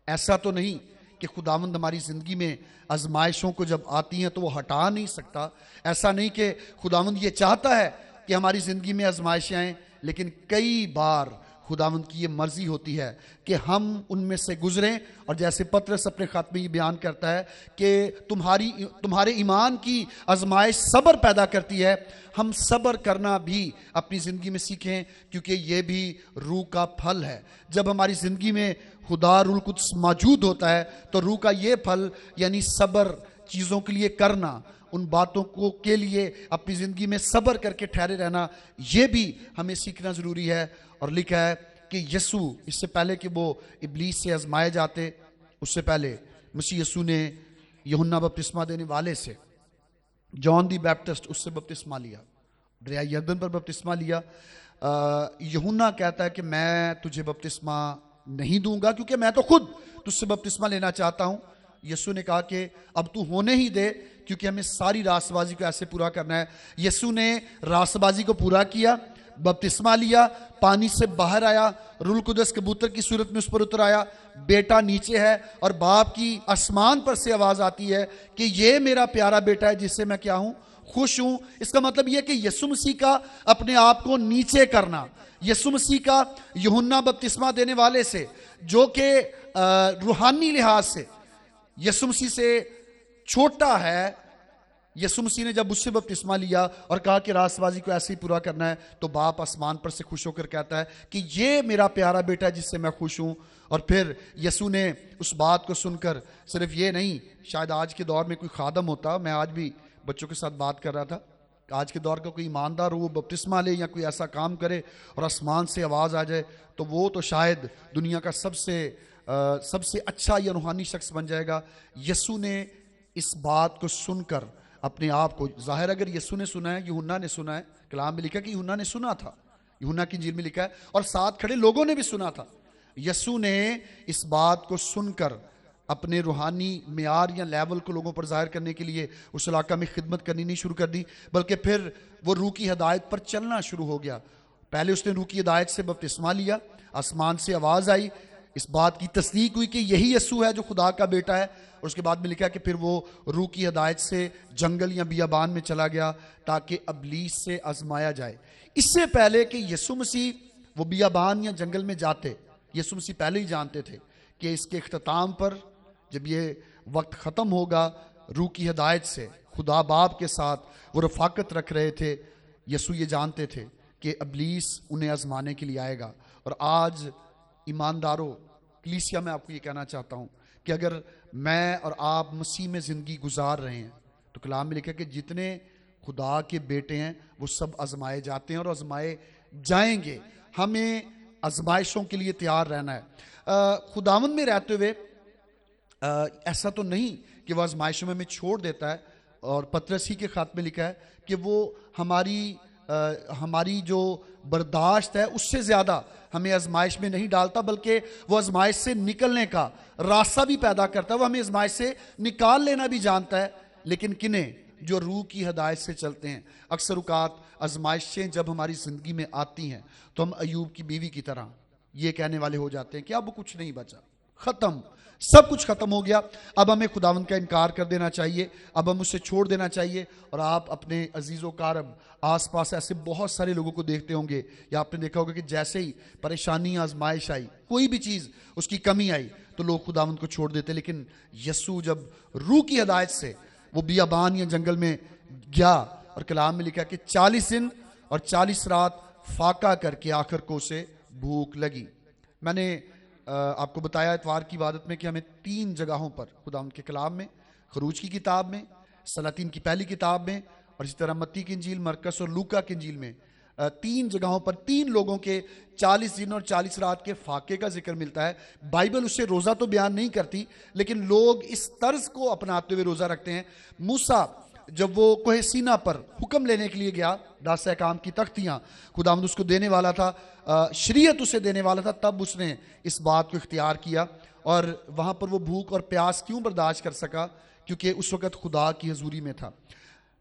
ऐसा तो नहीं कि खुदावंद हमारी जिंदगी में आजमाइशों को जब आती हैं तो वो हटा नहीं सकता। ऐसा नहीं कि खुदावंद ये चाहता है कि हमारी जिंदगी में आजमाइशें आएं, लेकिन कई बार खुदावंद की ये मर्जी होती है कि हम उनमें से गुजरें। और जैसे पतरस अपने खत में ये बयान करता है कि तुम्हारे ईमान की आजमाइश सब्र पैदा करती है, हम सब्र करना भी अपनी ज़िंदगी में सीखें, क्योंकि ये भी रूह का फल है। जब हमारी ज़िंदगी में खुदा रूह कुछ मौजूद होता है तो रूह का ये फल यानी सब्र, चीज़ों के लिए करना, उन बातों को के लिए अपनी ज़िंदगी में सब्र करके ठहरे रहना, ये भी हमें सीखना ज़रूरी है। और लिखा है कि यीशु, इससे पहले कि वो इब्लीस से आजमाए जाते, उससे पहले मसीह यीशु ने यूहन्ना बपतिस्मा देने वाले से, जॉन दी बैप्टिस्ट, उससे बपतिस्मा लिया, दरिया यरदन पर बपतिस्मा लिया। यूहन्ना कहता है कि मैं तुझे बपतिस्मा नहीं दूंगा क्योंकि मैं तो खुद तुझसे बपतिस्मा लेना चाहता हूं। यीशु ने कहा कि अब तू होने ही दे, क्योंकि हमें सारी रास्तबाजी को ऐसे पूरा करना है। यीशु ने रास्तबाजी को पूरा किया, बपतिस्मा लिया, पानी से बाहर आया, रूह कुदस कबूतर की सूरत में उस पर उतर आया, बेटा नीचे है और बाप की आसमान पर से आवाज आती है कि ये मेरा प्यारा बेटा है जिससे मैं क्या हूं, खुश हूं। इसका मतलब यह कि यीशु मसीह का अपने आप को नीचे करना, यीशु मसीह का यूहन्ना बपतिस्मा देने वाले से, जो कि रूहानी लिहाज से यीशु मसीह से छोटा है, यीशु मसीह ने जब उससे बपतिस्मा लिया और कहा कि रास्तबाजी को ऐसे ही पूरा करना है, तो बाप आसमान पर से खुश होकर कहता है कि ये मेरा प्यारा बेटा है जिससे मैं खुश हूं। और फिर यीशु ने उस बात को सुनकर सिर्फ ये नहीं, शायद आज के दौर में कोई खादम होता, मैं आज भी बच्चों के साथ बात कर रहा था, आज के दौर का कोई ईमानदार हो, वो बपतिस्मा ले या कोई ऐसा काम करे और आसमान से आवाज़ आ जाए, तो वो तो शायद दुनिया का सबसे अच्छा या रूहानी शख्स बन जाएगा। यीशु ने इस बात को सुनकर अपने आप को, जाहिर अगर यीशु ने सुना है, यूहन्ना ने सुना है, कलाम में लिखा कि यूहन्ना ने सुना था, यूहन्ना की इंजील में लिखा है, और साथ खड़े लोगों ने भी सुना था। यीशु ने इस बात को सुनकर अपने रूहानी मेयार या लेवल को लोगों पर जाहिर करने के लिए उस इलाका में खिदमत करनी नहीं शुरू कर दी, बल्कि फिर वो रूह की हिदायत पर चलना शुरू हो गया। पहले उसने रूह की हिदायत से बपतिस्मा लिया, आसमान से आवाज़ आई, इस बात की तस्दीक हुई कि यही यीशु है जो खुदा का बेटा है, और उसके बाद में लिखा है कि फिर वो रूह की हिदायत से जंगल या बियाबान में चला गया ताकि अबलीस से आजमाया जाए। इससे पहले कि यीशु मसीह वो बियाबान या जंगल में जाते, यीशु मसीह पहले ही जानते थे कि इसके इख्तिताम पर जब ये वक्त ख़त्म होगा, रूह की हिदायत से खुदा बाप के साथ वो रफाकत रख रहे थे। यीशु ये जानते थे कि अबलीस उन्हें आजमाने के लिए आएगा। और आज ईमानदारों, कलीसिया में आपको ये कहना चाहता हूँ कि अगर मैं और आप मसीह में ज़िंदगी गुजार रहे हैं, तो कलाम में लिखा कि जितने खुदा के बेटे हैं वो सब आजमाए जाते हैं और आजमाए जाएंगे। हमें आजमाइशों के लिए तैयार रहना है। खुदावंद में रहते हुए ऐसा तो नहीं कि वह आजमाइशों में हमें छोड़ देता है, और पतरस ही के खात में लिखा है कि वो हमारी जो बर्दाश्त है उससे ज़्यादा हमें आजमाइश में नहीं डालता, बल्कि वो आजमाइश से निकलने का रास्ता भी पैदा करता है। वो हमें आजमाइश से निकाल लेना भी जानता है, लेकिन किन्हें? जो रूह की हिदायत से चलते हैं। अक्सर औकात आजमाइशें जब हमारी ज़िंदगी में आती हैं तो हम अयूब की बीवी की तरह ये कहने वाले हो जाते हैं कि अब कुछ नहीं बचा, ख़त्म, सब कुछ खत्म हो गया, अब हमें खुदावंद का इनकार कर देना चाहिए, अब हम उससे छोड़ देना चाहिए। और आप अपने अजीज़ो कारब आसपास ऐसे बहुत सारे लोगों को देखते होंगे, या आपने देखा होगा कि जैसे ही परेशानी आजमाइश आई, कोई भी चीज़ उसकी कमी आई, तो लोग खुदावंद को छोड़ देते। लेकिन यीशु जब रूह की हिदायत से वो बियाबान या जंगल में गया, और कलाम में लिखा कि 40 दिन और 40 रात फाका करके आखिर को उसे भूख लगी। मैंने आपको बताया इतवार की इबादत में कि हमें 3 जगहों पर खुदावंद के कलाम में, खरूज की किताब में, सलातीन की पहली किताब में, और इसी तरह मत्ती की इंजील, मरकस और लूका की इंजील में 3 जगहों पर 3 लोगों के 40 दिन और 40 रात के फाके का जिक्र मिलता है। बाइबल उससे रोज़ा तो बयान नहीं करती, लेकिन लोग इस तर्ज को अपनाते हुए रोज़ा रखते हैं। मूसा जब वो कोहे सीना पर हुक्म लेने के लिए गया, 10 अहकाम की तख्तियाँ खुदावंद उसको देने वाला था, शरीयत उसे देने वाला था, तब उसने इस बात को इख्तियार किया। और वहाँ पर वो भूख और प्यास क्यों बर्दाश्त कर सका? क्योंकि उस वक़्त खुदा की हजूरी में था।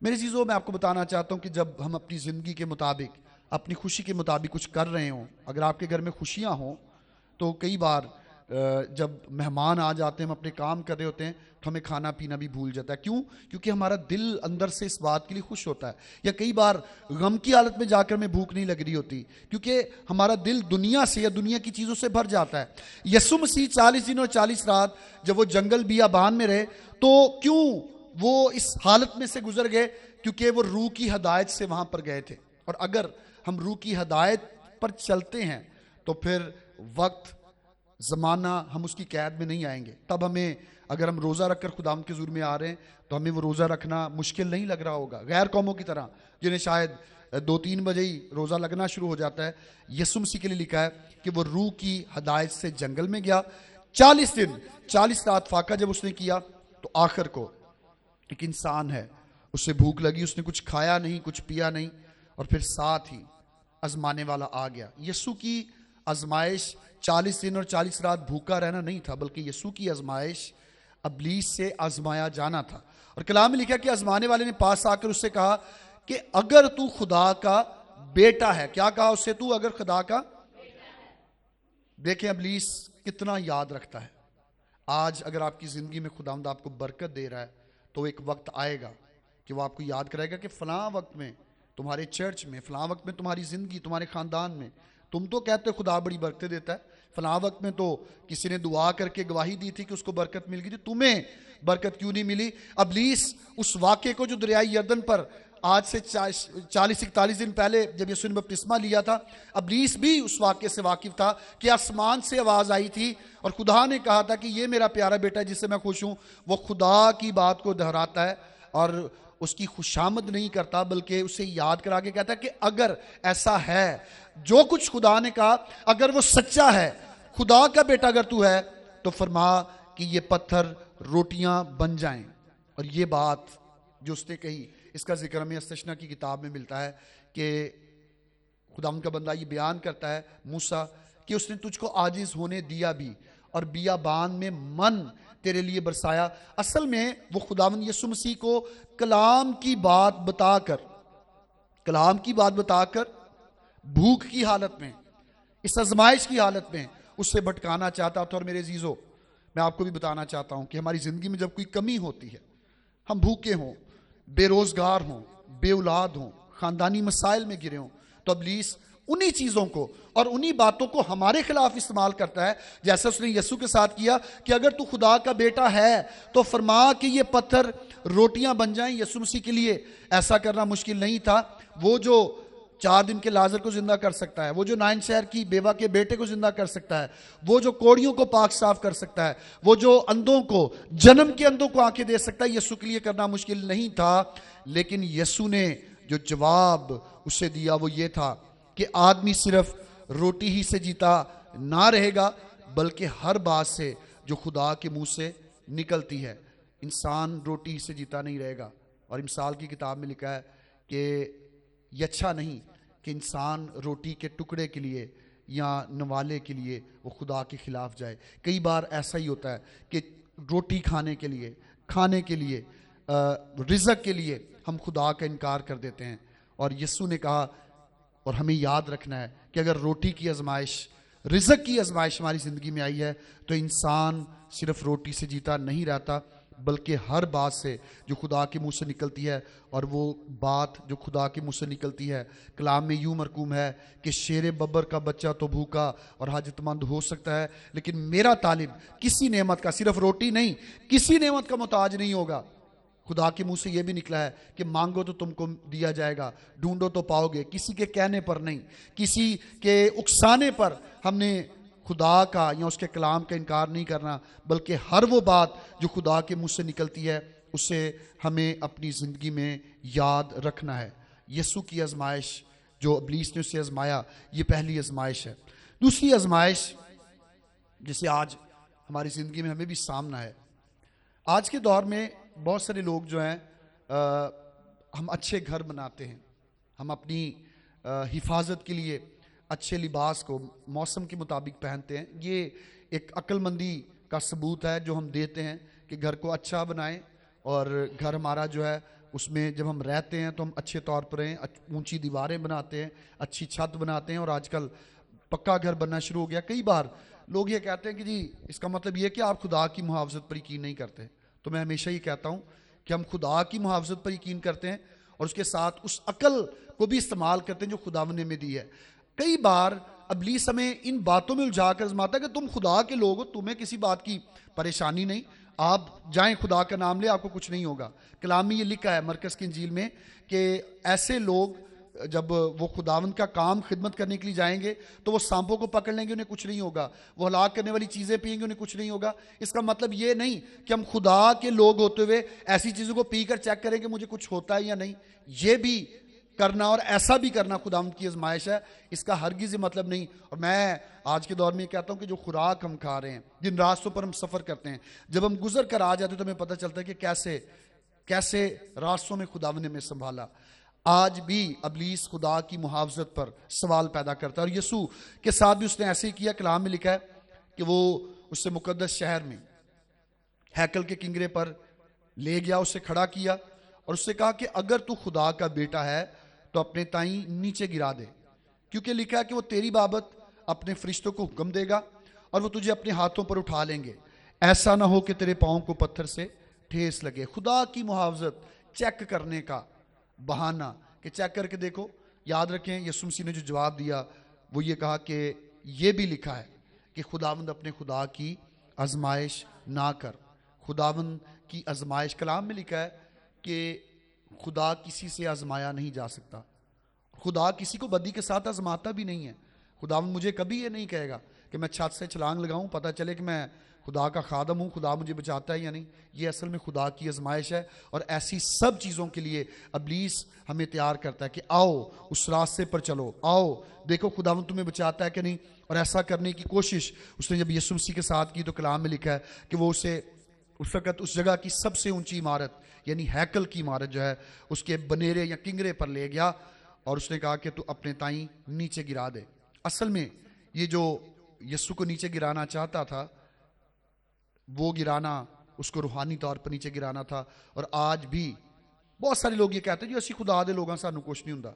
मेरे चीज़ों में आपको बताना चाहता हूँ कि जब हम अपनी ज़िंदगी के मुताबिक, अपनी खुशी के मुताबिक कुछ कर रहे हों, अगर आपके घर में खुशियाँ हों, तो कई बार जब मेहमान आ जाते हैं, हम अपने काम कर रहे होते हैं, तो हमें खाना पीना भी भूल जाता है। क्यों? क्योंकि हमारा दिल अंदर से इस बात के लिए खुश होता है। या कई बार गम की हालत में जाकर हमें भूख नहीं लग रही होती, क्योंकि हमारा दिल दुनिया से या दुनिया की चीज़ों से भर जाता है। यीशु मसीह 40 दिन और 40 रात जब वो जंगल बियाबान में रहे, तो क्यों वो इस हालत में से गुजर गए? क्योंकि वो रूह की हिदायत से वहाँ पर गए थे। और अगर हम रूह की हिदायत पर चलते हैं तो फिर वक्त ज़माना हम उसकी कैद में नहीं आएंगे। तब हमें, अगर हम रोज़ा रखकर खुदाम के ज़ुर में आ रहे हैं, तो हमें वो रोज़ा रखना मुश्किल नहीं लग रहा होगा, गैर कौमों की तरह जिन्हें शायद 2-3 बजे ही रोज़ा लगना शुरू हो जाता है। यीशु मसीह के लिए लिखा है कि वो रूह की हिदायत से जंगल में गया, 40 दिन 40 रात फाका जब उसने किया, तो आखिर को एक इंसान है, उससे भूख लगी, उसने कुछ खाया नहीं, कुछ पिया नहीं, और फिर साथ ही आजमाने वाला आ गया। यीशु की आजमाइश 40 दिन और 40 रात भूखा रहना नहीं था, बल्कि यीशु की आजमाइश अबलीस से आजमाया जाना था। और कलाम में लिखा कि आजमाने वाले ने पास आकर उससे कहा कि अगर तू खुदा का बेटा है। क्या कहा उससे? तू अगर खुदा का। देखें अबलीस कितना याद रखता है। आज अगर आपकी जिंदगी में खुदावंद आपको बरकत दे रहा है तो एक वक्त आएगा कि वो आपको याद कराएगा कि फलां वक्त में तुम्हारे चर्च में, फलां वक्त में तुम्हारी जिंदगी, तुम्हारे खानदान में, तुम तो कहते हो खुदा बड़ी बरकतें देता है, फलां वक्त में तो किसी ने दुआ करके गवाही दी थी कि उसको बरकत मिल गई थी, तुम्हें बरकत क्यों नहीं मिली? अबलीस उस वाक्य को जो दरियाई यरदन पर आज से 40-41 दिन पहले जब यीशु ने बपतिस्मा लिया था, अबलीस भी उस वाक्य से वाकिफ था कि आसमान से आवाज आई थी और खुदा ने कहा था कि ये मेरा प्यारा बेटा है जिससे मैं खुश हूं। वो खुदा की बात को दोहराता है और उसकी खुशामद नहीं करता, बल्कि उसे याद करा के कहता है कि अगर ऐसा है, जो कुछ खुदा ने कहा, अगर वो सच्चा है, खुदा का बेटा अगर तू है, तो फरमा कि ये पत्थर रोटियां बन जाएं। और ये बात जो उसने कही, इसका जिक्र हमें यस्तशना की किताब में मिलता है कि खुदावंद का बंदा ये बयान करता है मूसा कि उसने तुझको आजिज होने दिया भी और बियाबान में मन तेरे लिए बरसाया। असल में वो खुदावंद यीशु मसीह को कलाम की बात बताकर भूख की हालत में, इस आजमाइश की हालत में उससे भटकाना चाहता था। और मेरे अजीजों, मैं आपको भी बताना चाहता हूं कि हमारी जिंदगी में जब कोई कमी होती है, हम भूखे हों, बेरोजगार हों, बेऔलाद हों, खानदानी मसाइल में गिरे हों, तो अबलीस उन्हीं चीजों को और उन्हीं बातों को हमारे खिलाफ इस्तेमाल करता है, जैसे उसने यीशु के साथ किया कि अगर तू खुदा का बेटा है तो फरमा कि ये पत्थर रोटियां बन जाएं। यीशु मसीह के लिए ऐसा करना मुश्किल नहीं था। वो जो 4 दिन के लाजर को जिंदा कर सकता है, वो जो 9 शहर की बेवा के बेटे को जिंदा कर सकता है, वो जो कोड़ियों को पाक साफ कर सकता है, वो जो अंधों को, जन्म के अंधों को आंखें दे सकता है, यीशु के लिए करना मुश्किल नहीं था। लेकिन यीशु ने जो जवाब उसे दिया वो ये था कि आदमी सिर्फ रोटी ही से जीता ना रहेगा, बल्कि हर बात से जो खुदा के मुंह से निकलती है। इंसान रोटी ही से जीता नहीं रहेगा। और मिसाल की किताब में लिखा है कि ये अच्छा नहीं कि इंसान रोटी के टुकड़े के लिए या नवाले के लिए वो खुदा के खिलाफ जाए। कई बार ऐसा ही होता है कि रोटी खाने के लिए, रिज़्क़ के लिए हम खुदा का इनकार कर देते हैं। और यीशु ने कहा, और हमें याद रखना है कि अगर रोटी की आजमाइश, रिज़्क़ की आजमाइश हमारी ज़िंदगी में आई है तो इंसान सिर्फ रोटी से जीता नहीं रहता, बल्कि हर बात से जो खुदा के मुंह से निकलती है। और वो बात जो खुदा के मुंह से निकलती है, कलाम में यूं मरकूम है कि शेर बब्बर का बच्चा तो भूखा और हाजतमंद हो सकता है, लेकिन मेरा तालिब किसी नेमत का, सिर्फ रोटी नहीं, किसी नेमत का मोहताज नहीं होगा। खुदा के मुंह से यह भी निकला है कि मांगो तो तुमको दिया जाएगा, ढूंढो तो पाओगे। किसी के कहने पर नहीं, किसी के उकसाने पर हमने खुदा का या उसके कलाम का इनकार नहीं करना, बल्कि हर वो बात जो खुदा के मुंह से निकलती है उसे हमें अपनी ज़िंदगी में याद रखना है। यीशु की आजमाइश जो अबलीस ने उससे आजमाया, ये पहली आजमाइश है। दूसरी आजमाइश जिसे आज हमारी ज़िंदगी में हमें भी सामना है। आज के दौर में बहुत सारे लोग जो हैं, हम अच्छे घर बनाते हैं, हम अपनी हिफाजत के लिए अच्छे लिबास को मौसम के मुताबिक पहनते हैं। ये एक अक्लमंदी का सबूत है जो हम देते हैं कि घर को अच्छा बनाएं, और घर हमारा जो है उसमें जब हम रहते हैं तो हम अच्छे तौर पर रहें। ऊंची दीवारें बनाते हैं, अच्छी छत बनाते हैं, और आजकल पक्का घर बनना शुरू हो गया। कई बार लोग ये कहते हैं कि जी इसका मतलब ये कि आप खुदा की मुहावजत पर यकीन नहीं करते। तो मैं हमेशा ही कहता हूँ कि हम खुदा की मुहावजत पर यकीन करते हैं और उसके साथ उस अकल को भी इस्तेमाल करते हैं जो खुदावंद ने हमें दी है। कई बार अबलीस हमें इन बातों में उलझा कर आजमाता है कि तुम खुदा के लोग हो, तुम्हें किसी बात की परेशानी नहीं, आप जाएं खुदा का नाम ले, आपको कुछ नहीं होगा। कलाम में ये लिखा है मरकज़ की इंजील में कि ऐसे लोग जब वो खुदावंद का काम खिदमत करने के लिए जाएंगे तो वो सांपों को पकड़ लेंगे, उन्हें कुछ नहीं होगा। वो हलाक करने वाली चीज़ें पिएंगे, उन्हें कुछ नहीं होगा। इसका मतलब ये नहीं कि हम खुदा के लोग होते हुए ऐसी चीज़ों को पीकर चेक करें कि मुझे कुछ होता है या नहीं। ये भी करना और ऐसा भी करना खुदावंद की आजमाइश है, इसका हरगिज़ मतलब नहीं। और मैं आज के दौर में कहता हूँ कि जो खुराक हम खा रहे हैं, जिन रास्तों पर हम सफ़र करते हैं, जब हम गुजर कर आ जाते हैं तो हमें पता चलता है कि कैसे कैसे रास्तों में खुदावंद ने हमें संभाला। आज भी अबलीस खुदा की मुहावजत पर सवाल पैदा करता है, और यीशु के साथ भी उसने ऐसे ही किया। कलाम में लिखा है कि वो उससे मुकद्दस शहर में, हैकल के किंगरे पर ले गया, उसे खड़ा किया और उससे कहा कि अगर तू खुदा का बेटा है तो अपने ताई नीचे गिरा दे, क्योंकि लिखा है कि वो तेरी बाबत अपने फरिश्तों को हुक्म देगा और वो तुझे अपने हाथों पर उठा लेंगे, ऐसा ना हो कि तेरे पाँव को पत्थर से ठेस लगे। खुदा की मुहावजत चेक करने का बहाना कि चेक करके देखो। याद रखें, यीशु मसीह ने जो जवाब दिया वो ये कहा कि ये भी लिखा है कि खुदावंद अपने खुदा की आजमाइश ना कर। खुदावंद की आजमाइश, कलाम में लिखा है कि खुदा किसी से आजमाया नहीं जा सकता। खुदा किसी को बदी के साथ आजमाता भी नहीं है। खुदावंद मुझे कभी ये नहीं कहेगा कि मैं छत से छलांग लगाऊं, पता चले कि मैं खुदा का खादम हूं, खुदा मुझे बचाता है या नहीं। ये असल में खुदा की आजमाइश है। और ऐसी सब चीज़ों के लिए इब्लीस हमें तैयार करता है कि आओ उस रास्ते पर चलो, आओ देखो खुदावंद तुम्हें बचाता है कि नहीं। और ऐसा करने की कोशिश उसने जब यीशु मसीह के साथ की तो कलाम में लिखा है कि वो उसे उस वक़्त उस जगह की सबसे ऊंची इमारत यानी हैकल की इमारत जो है उसके बनेरे या किंगरे पर ले गया और उसने कहा कि तू अपने ताई नीचे गिरा दे। असल में ये जो यीशु को नीचे गिराना चाहता था वो गिराना उसको रूहानी तौर पर नीचे गिराना था। और आज भी बहुत सारे लोग ये कहते हैं जी असी खुदा दे लोगों सानू कुछ नहीं हुंदा।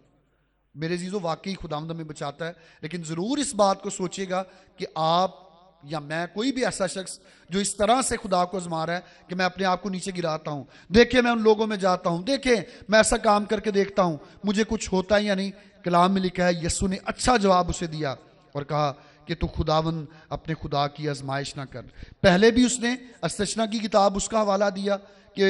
मेरे जीजो वाकई खुदावंद हमें बचाता है, लेकिन ज़रूर इस बात को सोचिएगा कि आप या मैं, कोई भी ऐसा शख्स जो इस तरह से खुदा को आजमा रहा है कि मैं अपने आप को नीचे गिराता हूं, देखे मैं उन लोगों में जाता हूं, देखे मैं ऐसा काम करके देखता हूं, मुझे कुछ होता है या नहीं। कलाम में लिखा है यीशु ने अच्छा जवाब उसे दिया और कहा कि तू खुदावन अपने खुदा की आजमाइश ना कर। पहले भी उसने अस्तशना की किताब उसका हवाला दिया कि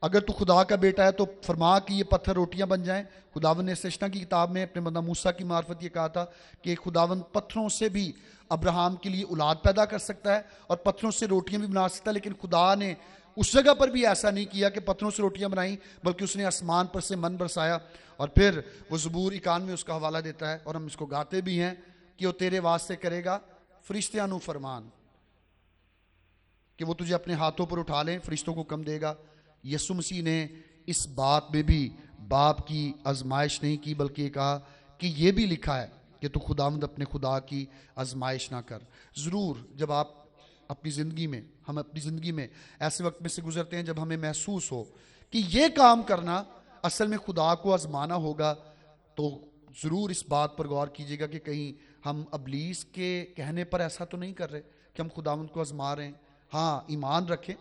अगर तू खुदा का बेटा है तो फरमा कि ये पत्थर रोटियां बन जाएं। खुदावन ने अस्तशना की किताब में अपने बंदा मूसा की मार्फत ये कहा था कि खुदावन पत्थरों से भी अब्राहम के लिए औलाद पैदा कर सकता है और पत्थरों से रोटियां भी बना सकता है। लेकिन खुदा ने उस जगह पर भी ऐसा नहीं किया कि पत्थरों से रोटियां बनाई, बल्कि उसने आसमान पर से मन बरसाया। और फिर वो ज़बूर 91 में उसका हवाला देता है और हम इसको गाते भी हैं कि वो तेरे वास्ते करेगा फरिश्तियां नु फरमान, कि वो तुझे अपने हाथों पर उठा लें, फरिश्तों को कम देगा। यीशु मसीह ने इस बात में भी बाप की आजमाइश नहीं की, बल्कि कहा कि ये भी लिखा है कि तू खुदावंद अपने खुदा की आजमाइश ना कर। ज़रूर जब आप अपनी ज़िंदगी में, हम अपनी ज़िंदगी में ऐसे वक्त में से गुजरते हैं जब हमें महसूस हो कि ये काम करना असल में खुदा को आजमाना होगा, तो ज़रूर इस बात पर गौर कीजिएगा कि कहीं हम इब्लीस के कहने पर ऐसा तो नहीं कर रहे कि हम खुदावंद को आजमा रहे हैं। हाँ, ईमान रखें,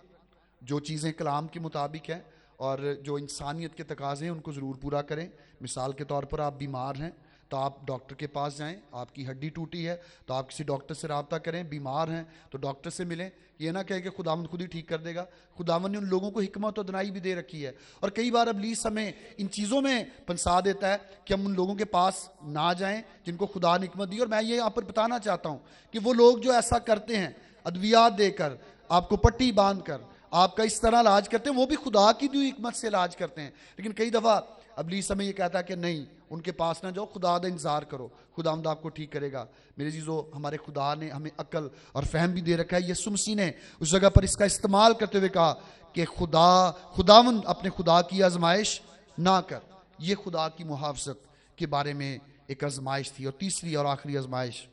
जो चीज़ें कलाम के मुताबिक हैं और जो इंसानियत के तकाज़े हैं उनको ज़रूर पूरा करें। मिसाल के तौर पर आप बीमार हैं तो आप डॉक्टर के पास जाएं, आपकी हड्डी टूटी है तो आप किसी डॉक्टर से रब्ता करें, बीमार हैं तो डॉक्टर से मिलें। ये ना कहे कि खुदावंद खुद ही ठीक कर देगा। खुदावंद ने उन लोगों को हिकमत और दनाई भी दे रखी है। और कई बार इब्लीस हमें इन चीज़ों में फंसा देता है कि हम उन लोगों के पास ना जाएं जिनको खुदा ने हिकमत दी। और मैं ये यहाँ पर बताना चाहता हूँ कि वो लोग जो ऐसा करते हैं, अद्वियात देकर, आपको पट्टी बांध कर आपका इस तरह इलाज करते हैं, वो भी खुदा की दी हिकमत से इलाज करते हैं। लेकिन कई दफ़ा इब्लीस हमें ये कहता है कि नहीं, उनके पास ना जाओ, खुदा का इंतजार करो, खुदावंद आपको ठीक करेगा। मेरे चीज़ों, हमारे खुदा ने हमें अक्ल और फहम भी दे रखा है। यीशु मसीह ने उस जगह पर इसका इस्तेमाल करते हुए कहा कि खुदावंद अपने खुदा की आजमाइश ना कर। ये खुदा की मुहावजत के बारे में एक आजमाइश थी। और तीसरी और आखिरी आजमाइश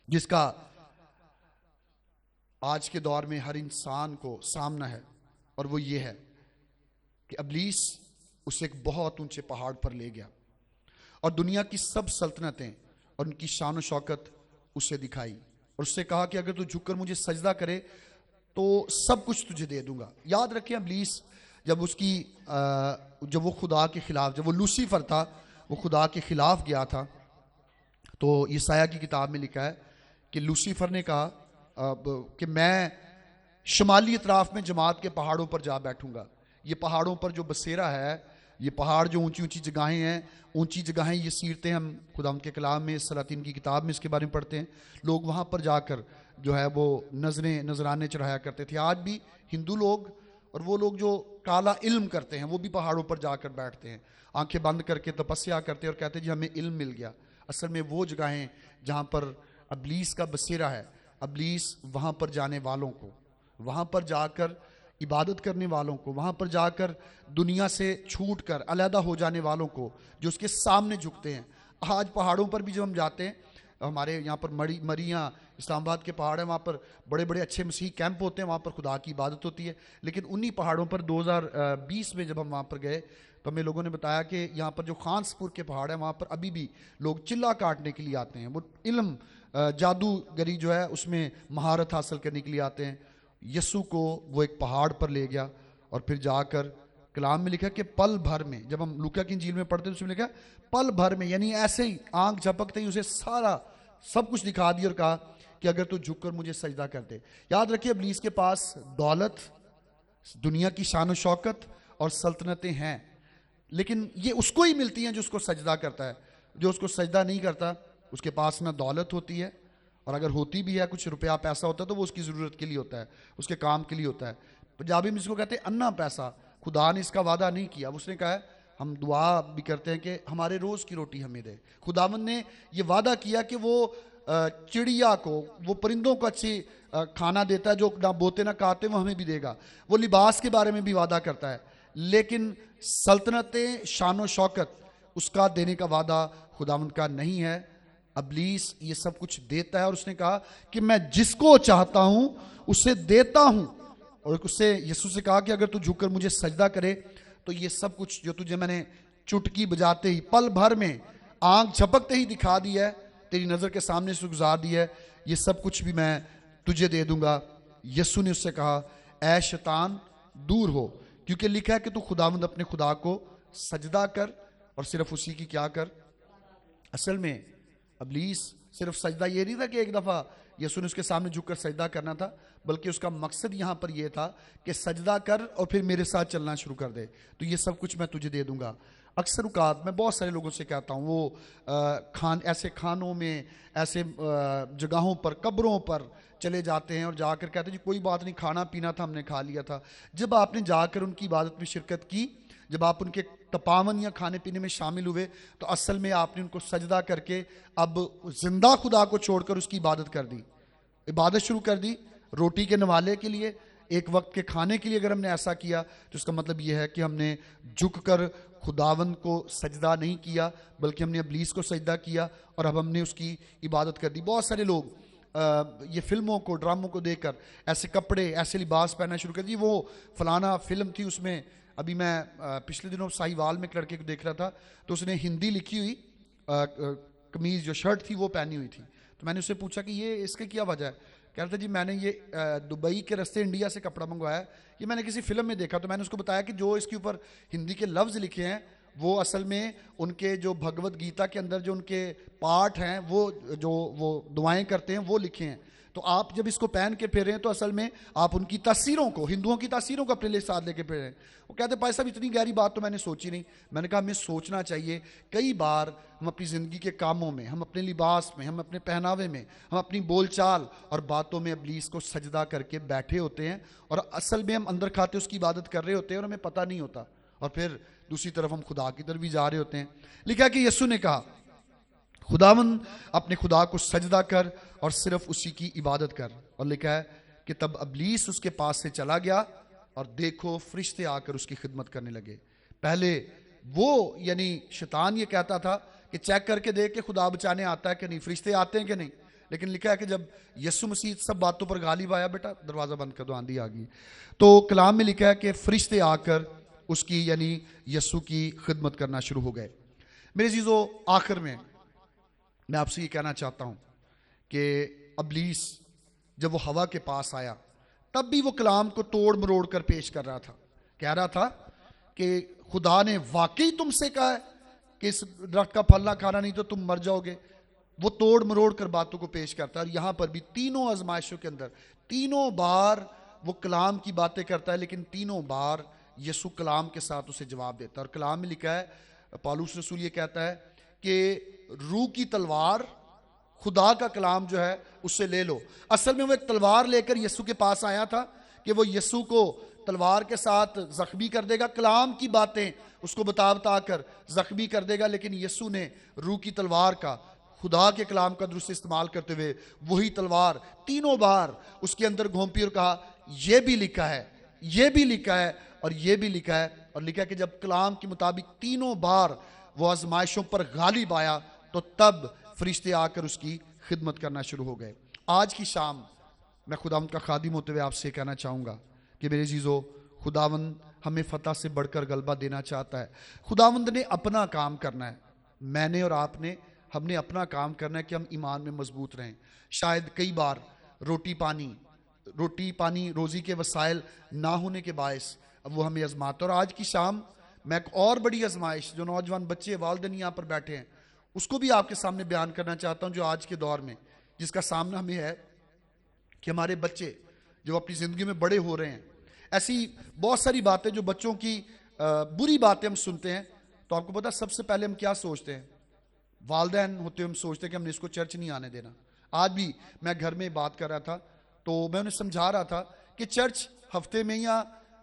जिसका आज के दौर में हर इंसान को सामना है, और वो ये है कि इब्लीस उसे एक बहुत ऊंचे पहाड़ पर ले गया और दुनिया की सब सल्तनतें और उनकी शान और शौकत उसे दिखाई और उससे कहा कि अगर तू झुककर मुझे सजदा करे तो सब कुछ तुझे दे दूंगा। याद रखें, इब्लीस जब वो खुदा के खिलाफ, जब वो लूसीफर था, वो खुदा के खिलाफ गया था, तो यसाया की किताब में लिखा है कि लूसीफर ने कहा कि मैं शुमाली अतराफ में जमात के पहाड़ों पर जा बैठूंगा। ये पहाड़ों पर जो बसेरा है, ये पहाड़ जो ऊंची ऊंची जगहें हैं, ऊंची जगहें, ये सीरतें हम खुदा के कलाम में, सलातीन की किताब में इसके बारे में पढ़ते हैं। लोग वहाँ पर जाकर जो है वो नजराने चढ़ाया करते थे। आज भी हिंदू लोग और वो लोग जो काला इल्म करते हैं वो भी पहाड़ों पर जाकर बैठते हैं, आंखें बंद करके तपस्या करते हैं और कहते हैं जी हमें इल्म मिल गया। असल में वो जगहें जहाँ पर इब्लीस का बसेरा है, इब्लीस वहाँ पर जाने वालों को, वहाँ पर जाकर इबादत करने वालों को, वहाँ पर जाकर दुनिया से छूट कर अलहदा हो जाने वालों को, जो उसके सामने झुकते हैं। आज पहाड़ों पर भी जब हम जाते हैं, हमारे यहाँ पर मरियाँ इस्लामाबाद के पहाड़ हैं, वहाँ पर बड़े बड़े अच्छे मसीह कैंप होते हैं, वहाँ पर खुदा की इबादत होती है। लेकिन उन्हीं पहाड़ों पर 2020 में जब हम वहाँ पर गए तो हमें लोगों ने बताया कि यहाँ पर जो खानसपुर के पहाड़ हैं वहाँ पर अभी भी लोग चिल्ला काटने के लिए आते हैं। वो इल्म जादूगरी जो है उसमें महारत हासिल करने के लिए आते हैं। यस्सु को वो एक पहाड़ पर ले गया और फिर जाकर कलाम में लिखा कि पल भर में, जब हम लूका की इंजील में पढ़ते हैं उसमें लिखा पल भर में, यानी ऐसे ही आंख झपकते ही उसे सारा सब कुछ दिखा दिया और कहा कि अगर तू झुककर मुझे सजदा कर दे। याद रखिए इब्लीस के पास दौलत, दुनिया की शान और शौकत और सल्तनतें हैं, लेकिन ये उसको ही मिलती हैं जो उसको सजदा करता है। जो उसको सजदा नहीं करता उसके पास ना दौलत होती है, और अगर होती भी है कुछ रुपया पैसा होता है तो वो उसकी ज़रूरत के लिए होता है, उसके काम के लिए होता है। पंजाबी में इसको कहते हैं अन्ना पैसा। खुदा ने इसका वादा नहीं किया। उसने कहा है, हम दुआ भी करते हैं कि हमारे रोज़ की रोटी हमें दे। खुदावंद ने ये वादा किया कि वो चिड़िया को, वो परिंदों को अच्छी खाना देता है, जो ना बोते ना काते, वो हमें भी देगा। वो लिबास के बारे में भी वादा करता है, लेकिन सल्तनतें, शान शौकत, उसका देने का वादा खुदावंद का नहीं है। इब्लीस ये सब कुछ देता है और उसने कहा कि मैं जिसको चाहता हूं उसे देता हूं। और उससे यीशु से कहा कि अगर तू झुककर मुझे सजदा करे तो ये सब कुछ जो तुझे मैंने चुटकी बजाते ही, पल भर में, आंख झपकते ही दिखा दिया है, तेरी नज़र के सामने से गुजार दिया है, ये सब कुछ भी मैं तुझे दे दूंगा। यीशु ने उससे कहा, ऐ शैतान दूर हो, क्योंकि लिखा है कि तू खुदावंद अपने खुदा को सजदा कर और सिर्फ उसी की क्या कर। असल में इब्लीस सिर्फ सजदा ये नहीं था कि एक दफ़ा यीशु ने उसके सामने झुककर सजदा करना था, बल्कि उसका मकसद यहाँ पर यह था कि सजदा कर और फिर मेरे साथ चलना शुरू कर दे, तो ये सब कुछ मैं तुझे दे दूंगा। अक्सर औकात मैं बहुत सारे लोगों से कहता हूँ, वो ऐसे खानों में, ऐसे जगहों पर, कब्रों पर चले जाते हैं और जाकर कहते हैं जी कोई बात नहीं, खाना पीना था हमने खा लिया था। जब आपने जाकर उनकी इबादत में शिरकत की, जब आप उनके तपावन या खाने पीने में शामिल हुए, तो असल में आपने उनको सजदा करके अब जिंदा खुदा को छोड़कर उसकी इबादत कर दी, इबादत शुरू कर दी। रोटी के नवाले के लिए, एक वक्त के खाने के लिए अगर हमने ऐसा किया तो इसका मतलब यह है कि हमने झुककर खुदावंद को सजदा नहीं किया, बल्कि हमने इब्लीस को सजदा किया और अब हमने उसकी इबादत कर दी। बहुत सारे लोग ये फिल्मों को, ड्रामों को देखकर ऐसे कपड़े, ऐसे लिबास पहनना शुरू कर दिए। वो फलाना फिल्म थी, उसमें अभी मैं पिछले दिनों साहिवाल में एक लड़के को देख रहा था, तो उसने हिंदी लिखी हुई कमीज़, जो शर्ट थी वो पहनी हुई थी। तो मैंने उससे पूछा कि ये इसके क्या वजह है? कह रहा था जी मैंने ये दुबई के रास्ते इंडिया से कपड़ा मंगवाया, ये मैंने किसी फिल्म में देखा। तो मैंने उसको बताया कि जो इसके ऊपर हिंदी के लफ्ज़ लिखे हैं वो असल में उनके जो भगवत गीता के अंदर जो उनके पाठ हैं, वो दुआएं करते हैं, वो लिखे हैं। तो आप जब इसको पहन के फिर रहे हैं तो असल में आप उनकी तस्वीरों को, हिंदुओं की तस्वीरों को अपने लिए साथ लेके फिर रहे हैं। वो कहते भाई साहब इतनी गहरी बात तो मैंने सोची नहीं। मैंने कहा हमें सोचना चाहिए। कई बार हम अपनी ज़िंदगी के कामों में, हम अपने लिबास में, हम अपने पहनावे में, हम अपनी बोलचाल और बातों में इब्लीस को सजदा करके बैठे होते हैं, और असल में हम अंदर खाते उसकी इबादत कर रहे होते हैं और हमें पता नहीं होता, और फिर दूसरी तरफ हम खुदा की तरफ भी जा रहे होते हैं। लिखा कि यीशु ने कहा खुदावंद अपने खुदा को सजदा कर और सिर्फ उसी की इबादत कर। और लिखा है कि तब इब्लीस उसके पास से चला गया और देखो फरिश्ते आकर उसकी खिदमत करने लगे। पहले वो यानी शैतान ये कहता था कि चेक करके देख के खुदा बचाने आता है कि नहीं, फरिश्ते आते हैं कि नहीं। लेकिन लिखा है कि जब यीशु मसीह सब बातों पर गालिब आया, बेटा दरवाज़ा बंद कर दो, आंधी आ गई, तो कलाम में लिखा है कि फरिश्ते आकर उसकी यानी यीशु की खिदमत करना शुरू हो गए। मेरे जीजो, आखिर में मैं आपसे ये कहना चाहता हूं कि इब्लीस जब वो हवा के पास आया तब भी वो कलाम को तोड़ मरोड़ कर पेश कर रहा था। कह रहा था कि खुदा ने वाकई तुमसे कहा है कि इस दरख्त का फल ना खाना, नहीं तो तुम मर जाओगे। वो तोड़ मरोड़ कर बातों को पेश करता है। और यहां पर भी तीनों आजमाइशों के अंदर तीनों बार वो कलाम की बातें करता है, लेकिन तीनों बार यीशु कलाम के साथ उसे जवाब देता है। और कलाम में लिखा है, पौलुस रसूल ये कहता है कि रूह की तलवार, खुदा का कलाम जो है उससे ले लो। असल में वो एक तलवार लेकर यीशु के पास आया था कि वो यीशु को तलवार के साथ जख्मी कर देगा, कलाम की बातें उसको बता बता कर जख्मी कर देगा। लेकिन यीशु ने रूह की तलवार का, खुदा के कलाम का दुरुस्त इस्तेमाल करते हुए वही तलवार तीनों बार उसके अंदर घोंपी और कहा यह भी लिखा है, यह भी लिखा है और यह भी लिखा है। और लिखा कि जब कलाम के मुताबिक तीनों बार वो आजमाइशों पर गालिब आया तो तब फरिश्ते आकर उसकी खिदमत करना शुरू हो गए। आज की शाम मैं खुदावंद का खादिम होते हुए आपसे कहना चाहूँगा कि मेरे जीजो, खुदावंद हमें फतह से बढ़कर गलबा देना चाहता है। खुदावंद ने अपना काम करना है, मैंने और आपने, हमने अपना काम करना है कि हम ईमान में मजबूत रहें। शायद कई बार रोटी पानी रोज़ी के वसाइल ना होने के बायस अब वो हमें आजमाता। और आज की शाम मैं एक और बड़ी आजमाइश, जो नौजवान बच्चे वालिदैन यहाँ पर बैठे हैं, उसको भी आपके सामने बयान करना चाहता हूँ, जो आज के दौर में जिसका सामना हमें है कि हमारे बच्चे जो अपनी ज़िंदगी में बड़े हो रहे हैं, ऐसी बहुत सारी बातें जो बच्चों की बुरी बातें हम सुनते हैं। तो आपको पता सबसे पहले हम क्या सोचते हैं? वालिदैन होते हम सोचते हैं कि हमने इसको चर्च नहीं आने देना। आज भी मैं घर में बात कर रहा था तो मैं उन्हें समझा रहा था कि चर्च हफ्ते में या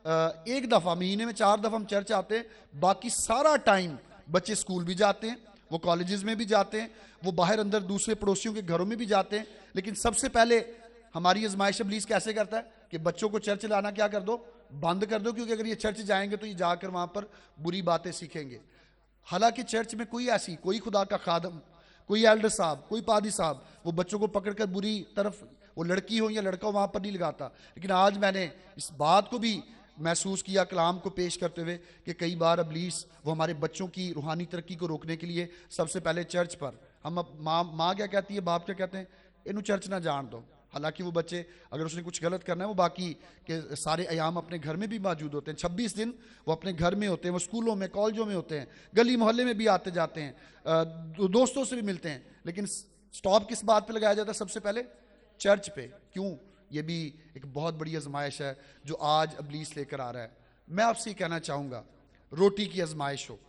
एक दफ़ा, महीने में 4 दफ़ा हम चर्च आते हैं, बाकी सारा टाइम बच्चे स्कूल भी जाते हैं, वो कॉलेजेस में भी जाते हैं, वो बाहर अंदर दूसरे पड़ोसियों के घरों में भी जाते हैं। लेकिन सबसे पहले हमारी आजमाइश इब्लीस कैसे करता है कि बच्चों को चर्च लाना क्या कर दो, बंद कर दो, क्योंकि अगर ये चर्च जाएंगे तो ये जाकर वहाँ पर बुरी बातें सीखेंगे। हालांकि चर्च में कोई खुदा का खादम, कोई एल्डर साहब, कोई पादी साहब वो बच्चों को पकड़कर बुरी तरफ, वो लड़की हो या लड़का हो, वहाँ पर नहीं लगाता। लेकिन आज मैंने इस बात को भी महसूस किया कलाम को पेश करते हुए कि कई बार इब्लीस वो हमारे बच्चों की रूहानी तरक्की को रोकने के लिए सबसे पहले चर्च पर, हम माँ क्या कहती है, बाप क्या कहते हैं, इन्हों चर्च ना जान दो। हालांकि वो बच्चे अगर उसने कुछ गलत करना है, वो बाकी के सारे अयाम अपने घर में भी मौजूद होते हैं। 26 दिन वो अपने घर में होते हैं, वो स्कूलों में, कॉलेजों में होते हैं, गली मोहल्ले में भी आते जाते हैं, दोस्तों से भी मिलते हैं। लेकिन स्टॉप किस बात पे लगाया जाता है? सबसे पहले चर्च पे। क्यों? ये भी एक बहुत बड़ी आजमाइश है जो आज इब्लीस लेकर आ रहा है। मैं आपसे कहना चाहूँगा, रोटी की आजमाइश हो,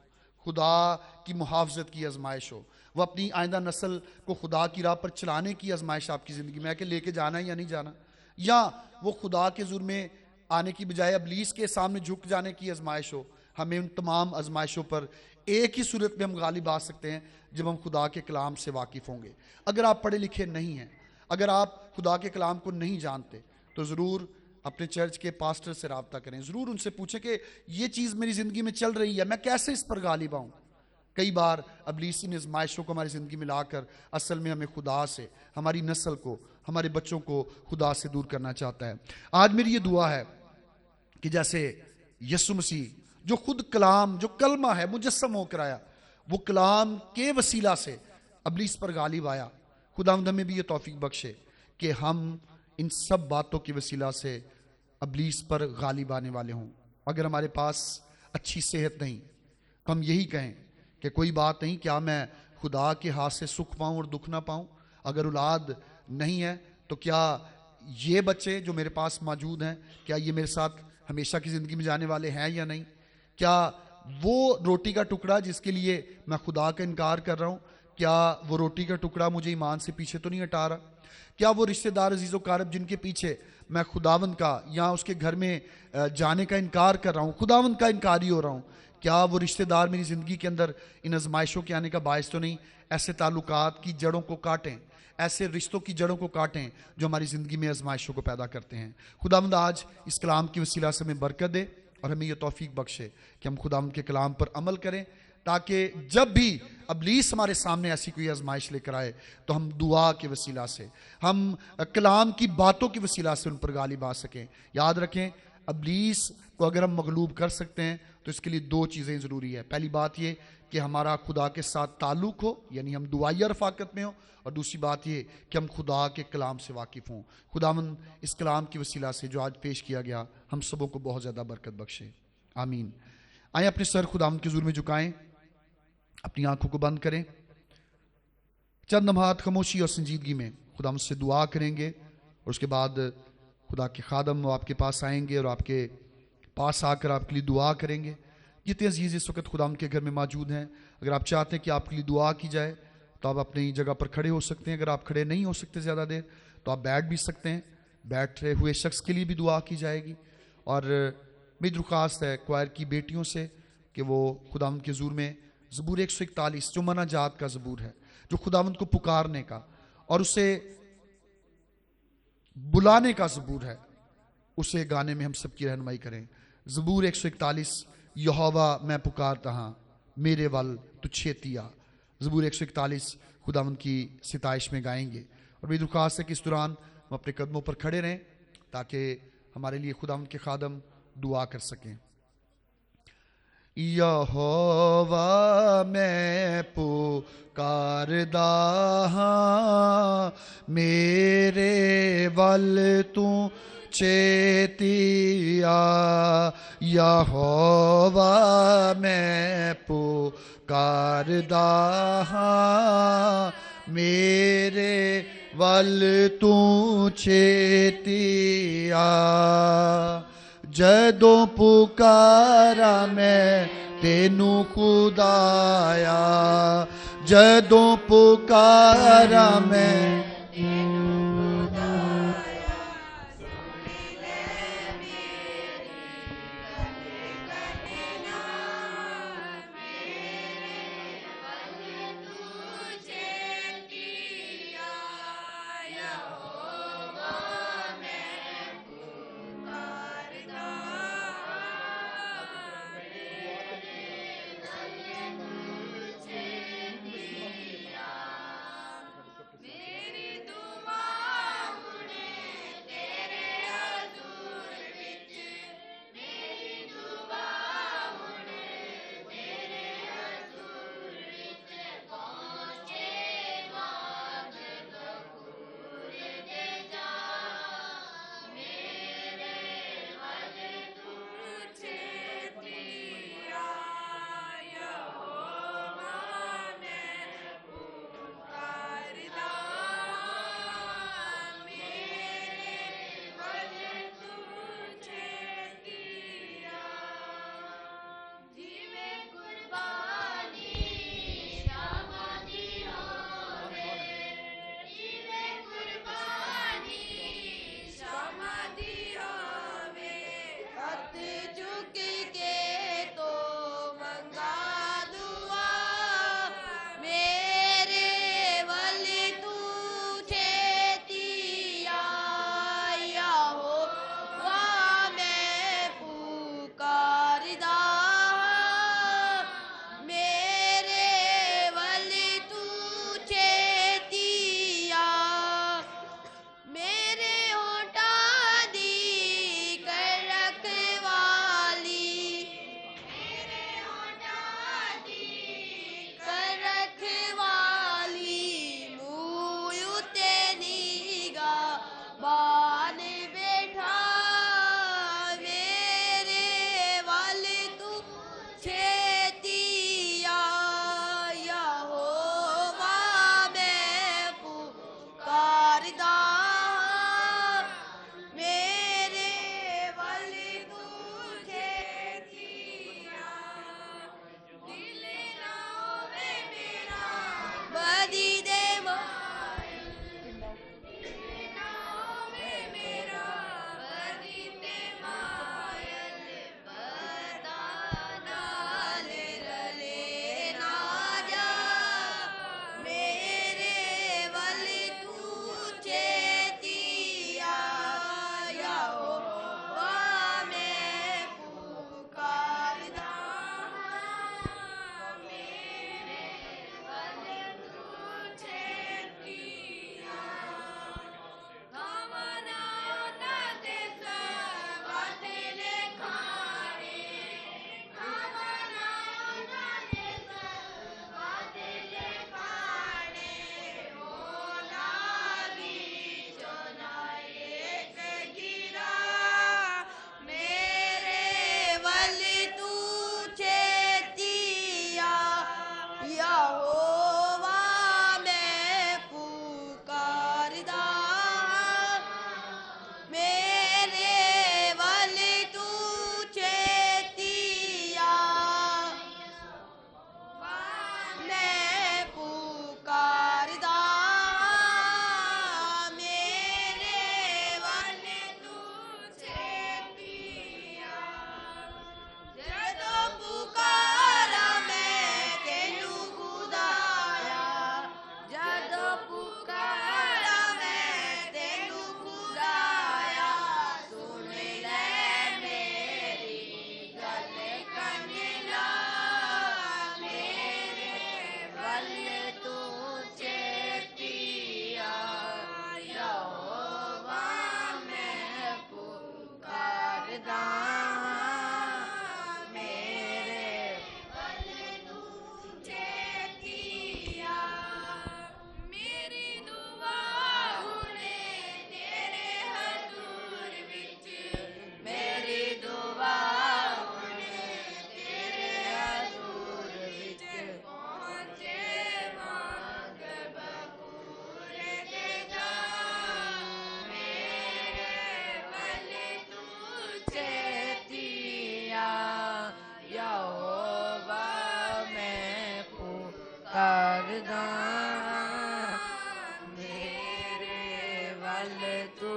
खुदा की मुहाफ़ज़त की आजमाइश हो, वो अपनी आइंदा नस्ल को खुदा की राह पर चलाने की आजमाइश आपकी ज़िंदगी में है कि लेके जाना है या नहीं जाना, या वो खुदा के ज़ुर में आने की बजाय इब्लीस के सामने झुक जाने की आजमाइश हो। हमें उन तमाम आजमाइशों पर एक ही सूरत में हम गालिब आ सकते हैं जब हम खुदा के कलाम से वाकिफ़ होंगे। अगर आप पढ़े लिखे नहीं हैं, अगर आप खुदा के कलाम को नहीं जानते, तो ज़रूर अपने चर्च के पास्टर से रब्ता करें, ज़रूर उनसे पूछें कि ये चीज़ मेरी ज़िंदगी में चल रही है, मैं कैसे इस पर गालिब आऊँ। कई बार इब्लीस इन आज़माइशों को हमारी ज़िंदगी में लाकर असल में हमें खुदा से, हमारी नस्ल को, हमारे बच्चों को खुदा से दूर करना चाहता है। आज मेरी ये दुआ है कि जैसे यीशु मसीह जो खुद कलाम, जो कलमा है, मुजस्सम होकर आया, वो कलाम के वसीला से इब्लीस पर गालिब आया, खुदावंद हमें भी ये तौफीक बख्शे कि हम इन सब बातों के वसीला से इब्लीस पर गालिब आने वाले हों। अगर हमारे पास अच्छी सेहत नहीं तो हम यही कहें कि कोई बात नहीं, क्या मैं खुदा के हाथ से सुख पाऊँ और दुख ना पाऊँ। अगर औलाद नहीं है तो क्या ये बच्चे जो मेरे पास मौजूद हैं, क्या ये मेरे साथ हमेशा की ज़िंदगी में जाने वाले हैं या नहीं। क्या वो रोटी का टुकड़ा जिसके लिए मैं खुदा का इनकार कर रहा हूँ, क्या वो रोटी का टुकड़ा मुझे ईमान से पीछे तो नहीं हटा रहा। क्या वो रिश्तेदार अजीज़ व कारब जिनके पीछे मैं खुदावंद का या उसके घर में जाने का इनकार कर रहा हूँ, खुदावंद का इनकारी हो रहा हूँ, क्या वो रिश्तेदार मेरी ज़िंदगी के अंदर इन आजमाइशों के आने का बायस तो नहीं। ऐसे ताल्लुकात की जड़ों को काटें, ऐसे रिश्तों की जड़ों को काटें जो हमारी ज़िंदगी में आजमाइशों को पैदा करते हैं। खुदावंद आज इस कलाम की वसीला से हमें बरकत दे और हमें यह तौफीक बख्शे कि हम खुदावंद के कलाम पर अमल करें, ताकि जब भी इब्लीस हमारे सामने ऐसी कोई आजमाइश लेकर आए तो हम दुआ के वसीला से, हम कलाम की बातों की वसीला से उन पर गालिब आ सकें। याद रखें, इब्लीस को अगर हम मगलूब कर सकते हैं तो इसके लिए 2 चीज़ें ज़रूरी है। पहली बात ये कि हमारा खुदा के साथ ताल्लुक़ हो, यानी हम दुआया रफ़ाकत में हो, और दूसरी बात ये कि हम खुदा के कलाम से वाकिफ़ हों। खुदावंद इस कलाम की वसीला से जो आज पेश किया गया हम सबों को बहुत ज़्यादा बरकत बख्शे, आमीन। आए अपने सर खुदावंद के हुज़ूर में झुकाएं, अपनी आंखों को बंद करें, चंद लम्हात खामोशी और संजीदगी में खुदावंद से दुआ करेंगे और उसके बाद खुदा के खादम आपके पास आएंगे और आपके पास आकर आपके लिए दुआ करेंगे। जितने अजीज़ इस वक्त खुदावंद के घर में मौजूद हैं, अगर आप चाहते हैं कि आपके लिए दुआ की जाए तो आप अपनी जगह पर खड़े हो सकते हैं। अगर आप खड़े नहीं हो सकते ज़्यादा देर तो आप बैठ भी सकते हैं। बैठे हुए शख्स के लिए भी दुआ की जाएगी। और मेरी दरख्वास्त है क्वायर की बेटियों से कि वो खुदावंद के हुज़ूर में ज़बूर 141 जो मनाजात का ज़बूर है, जो खुदावंद को पुकारने का और उसे बुलाने का ज़बूर है, उसे गाने में हम सबकी रहनुमाई करें। ज़बूर 141, यहोवा मैं पुकारता हाँ, मेरे वल तू छेती आ। ज़बूर 141 खुदावंद की सिताइश में गाएंगे। और मेरी दरख्वास्त है कि इस दौरान हम अपने कदमों पर खड़े रहें ताकि हमारे लिए खुदावंद के खादम दुआ कर सकें। यहोवा मैं पुकारदा हां, मेरे वल तू चेतिया। यहोवा मैं पुकारदा हां, मेरे वल तू चेतिया। जदों पुकारा मैं तेनू खुदाया, जदों पुकारा मैं करदा मेरे वल तू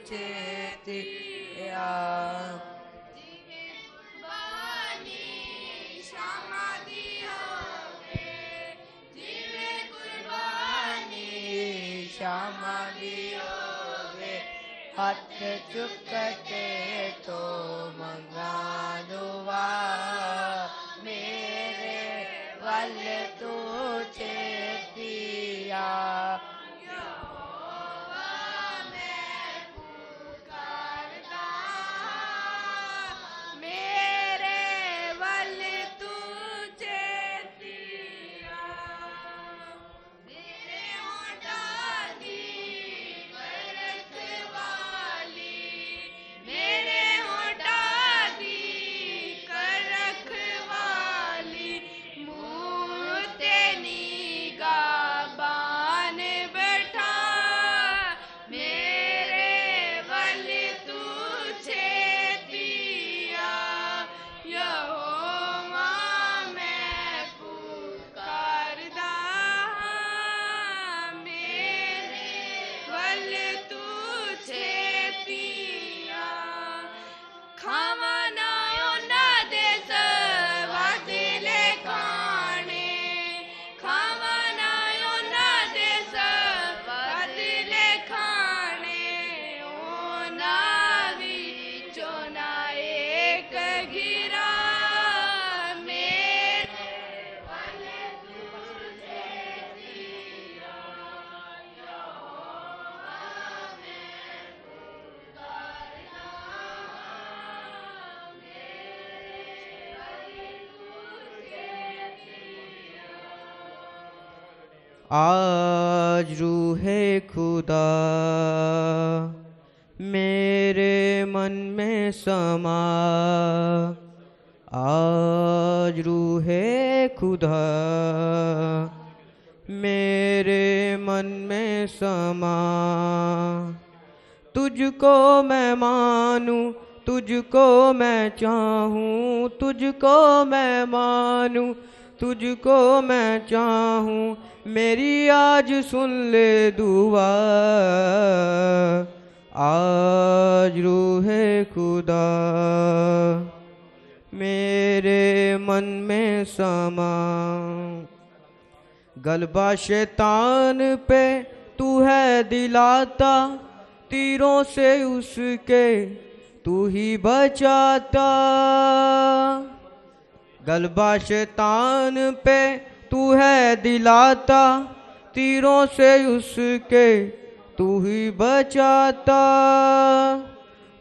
चेती आ श्यामा दी होवे हथ चुकते तो मंगा दुआ मेरे वल तू चेतिया आज रूहे खुदा मेरे मन में समा आज रूहे खुदा मेरे मन में समा तुझको मैं मानूं तुझको मैं चाहूं तुझको मैं मानूं तुझको मैं चाहूं मेरी आज सुन ले दुआ आज रूहे खुदा मेरे मन में समा गलबा शैतान पे तू है दिलाता तीरों से उसके तू ही बचाता गलबा शैतान पे तू है दिलाता तीरों से उसके तू ही बचाता